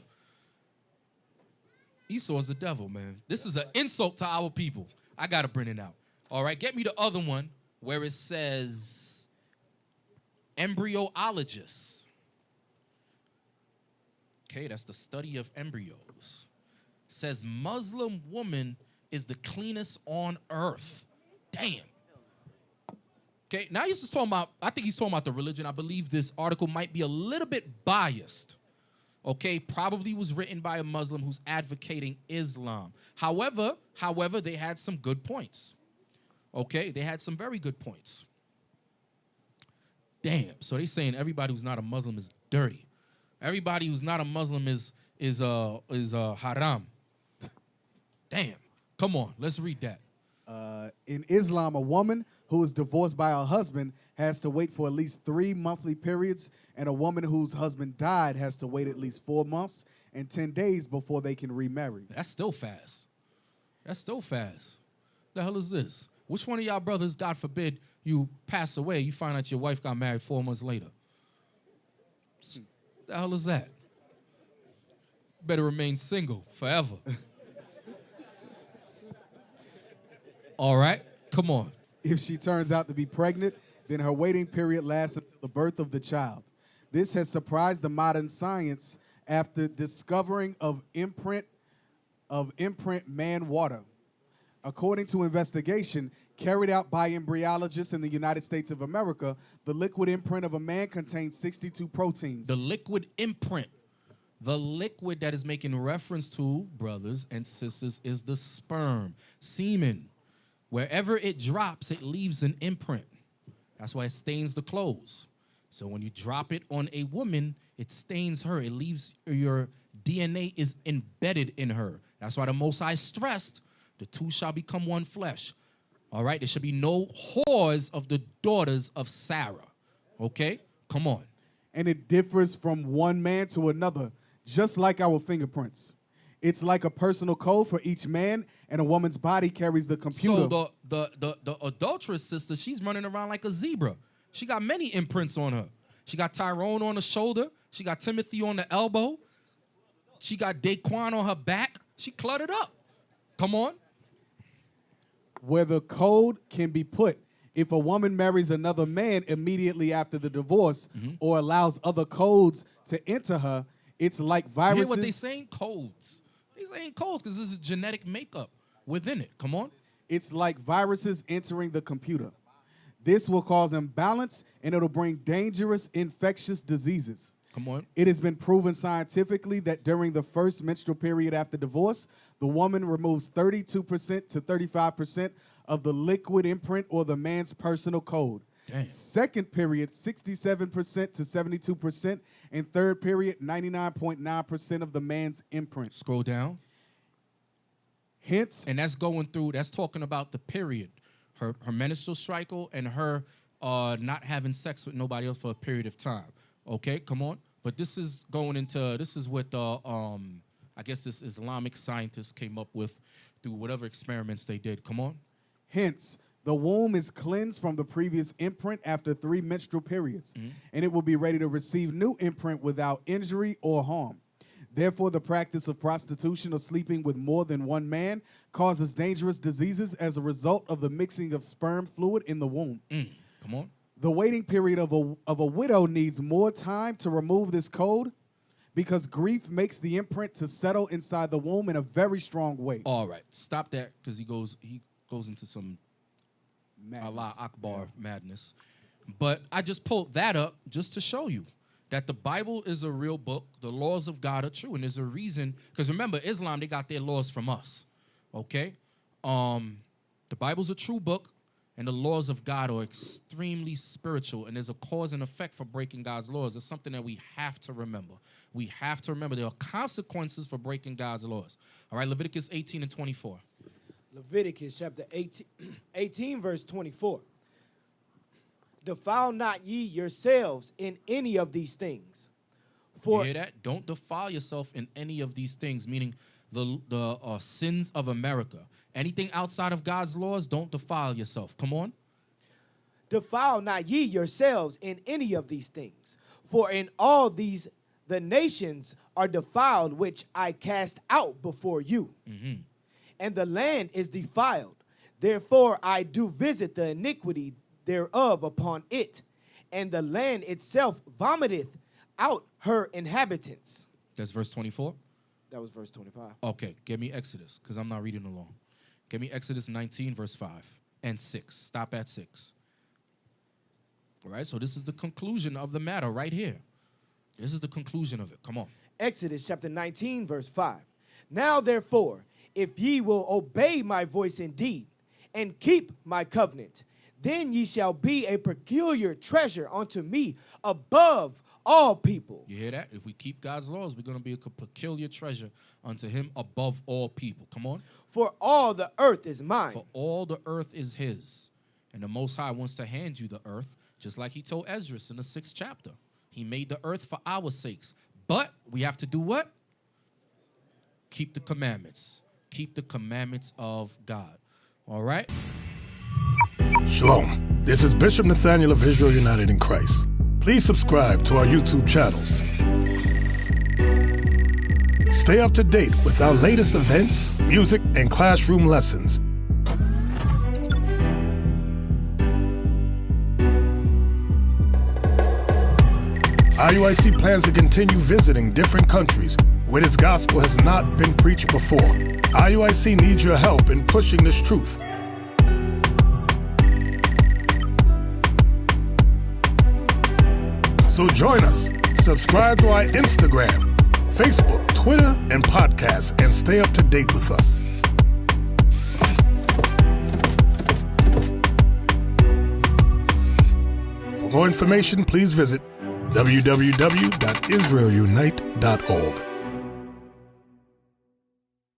Esau's the devil, man. This is an insult to our people. I gotta bring it out. All right, get me the other one where it says embryologist. Okay, that's the study of embryos. Says Muslim woman is the cleanest on earth. Damn. Okay, now I think he's talking about the religion. I believe this article might be a little bit biased. Okay, probably was written by a Muslim who's advocating Islam. However, they had some good points. Okay, they had some very good points. Damn. So they saying everybody who's not a Muslim is dirty. Everybody who's not a Muslim is haram. Damn. Come on, let's read that. In Islam, a woman who is divorced by her husband has to wait for at least 3 monthly periods, and a woman whose husband died has to wait at least 4 months and 10 days before they can remarry. That's still fast. That's still fast. The hell is this? Which one of y'all brothers, God forbid, you pass away, you find out your wife got married 4 months later? The hell is that? Better remain single forever. All right, come on. If she turns out to be pregnant, then her waiting period lasts until the birth of the child. This has surprised the modern science after discovering of imprint man water. According to investigation carried out by embryologists in the United States of America, the liquid imprint of a man contains 62 proteins. The liquid imprint, the liquid that is making reference to, brothers and sisters, is the sperm, semen. Wherever it drops, it leaves an imprint. That's why it stains the clothes. So when you drop it on a woman, it stains her. It leaves, your DNA is embedded in her. That's why the Most High stressed, the two shall become one flesh. All right? There should be no whores of the daughters of Sarah. Okay? Come on. And it differs from one man to another, just like our fingerprints. It's like a personal code for each man, and a woman's body carries the computer. So the adulterous sister, she's running around like a zebra. She got many imprints on her. She got Tyrone on the shoulder. She got Timothy on the elbow. She got Daquan on her back. She cluttered up. Come on. Where the code can be put. If a woman marries another man immediately after the divorce or allows other codes to enter her, it's like viruses. Hear what they saying? Codes. They saying codes because this is genetic makeup within it. Come on. It's like viruses entering the computer. This will cause imbalance, and it'll bring dangerous infectious diseases. Come on. It has been proven scientifically that during the first menstrual period after divorce, the woman removes 32% to 35% of the liquid imprint or the man's personal code. Damn. Second period, 67% to 72%, and third period, 99.9% of the man's imprint. Scroll down. Hence, And that's going through, that's talking about the period. Her menstrual cycle and her not having sex with nobody else for a period of time. Okay, come on. But this is going into, this is what I guess this Islamic scientist came up with through whatever experiments they did. Come on. hence, the womb is cleansed from the previous imprint after 3 menstrual periods, and it will be ready to receive new imprint without injury or harm. Therefore, the practice of prostitution or sleeping with more than one man causes dangerous diseases as a result of the mixing of sperm fluid in the womb. Come on. The waiting period of a widow needs more time to remove this code because grief makes the imprint to settle inside the womb in a very strong way. All right. Stop that because he goes into some Madness. Allah Akbar madness. But I just pulled that up just to show you that the Bible is a real book. The laws of God are true. And there's a reason. Because remember, Islam, they got their laws from us. Okay? The Bible's a true book. And the laws of God are extremely spiritual. And there's a cause and effect for breaking God's laws. It's something that we have to remember. We have to remember there are consequences for breaking God's laws. All right, Leviticus 18 and 24. Leviticus chapter 18 verse 24. Defile not ye yourselves in any of these things. You hear that? Don't defile yourself in any of these things, meaning the sins of America. Anything outside of God's laws, don't defile yourself. Come on. Defile not ye yourselves in any of these things. For in all these the nations are defiled, which I cast out before you. And the land is defiled. Therefore I do visit the iniquity thereof upon it. And the land itself vomiteth out her inhabitants. That's verse 24? That was verse 25. Okay, give me Exodus, because I'm not reading along. Give me Exodus 19, verse 5 and 6. Stop at 6. All right, so this is the conclusion of the matter right here. This is the conclusion of it. Come on. Exodus chapter 19, verse 5. Now therefore, if ye will obey my voice indeed, and keep my covenant, then ye shall be a peculiar treasure unto me above all people. You hear that? If we keep God's laws, we're going to be a peculiar treasure unto him above all people. Come on. For all the earth is mine. For all the earth is his. And the Most High wants to hand you the earth, just like he told Ezra in the 6th chapter. He made the earth for our sakes. But we have to do what? Keep the commandments. Keep the commandments of God. All right? Shalom. This is Bishop Nathaniel of Israel United in Christ. Please subscribe to our YouTube channels. Stay up to date with our latest events, music, and classroom lessons. IUIC plans to continue visiting different countries where this gospel has not been preached before. IUIC needs your help in pushing this truth. So join us. Subscribe to our Instagram, Facebook, Twitter, and podcast, and stay up to date with us. For more information, please visit www.israelunite.org.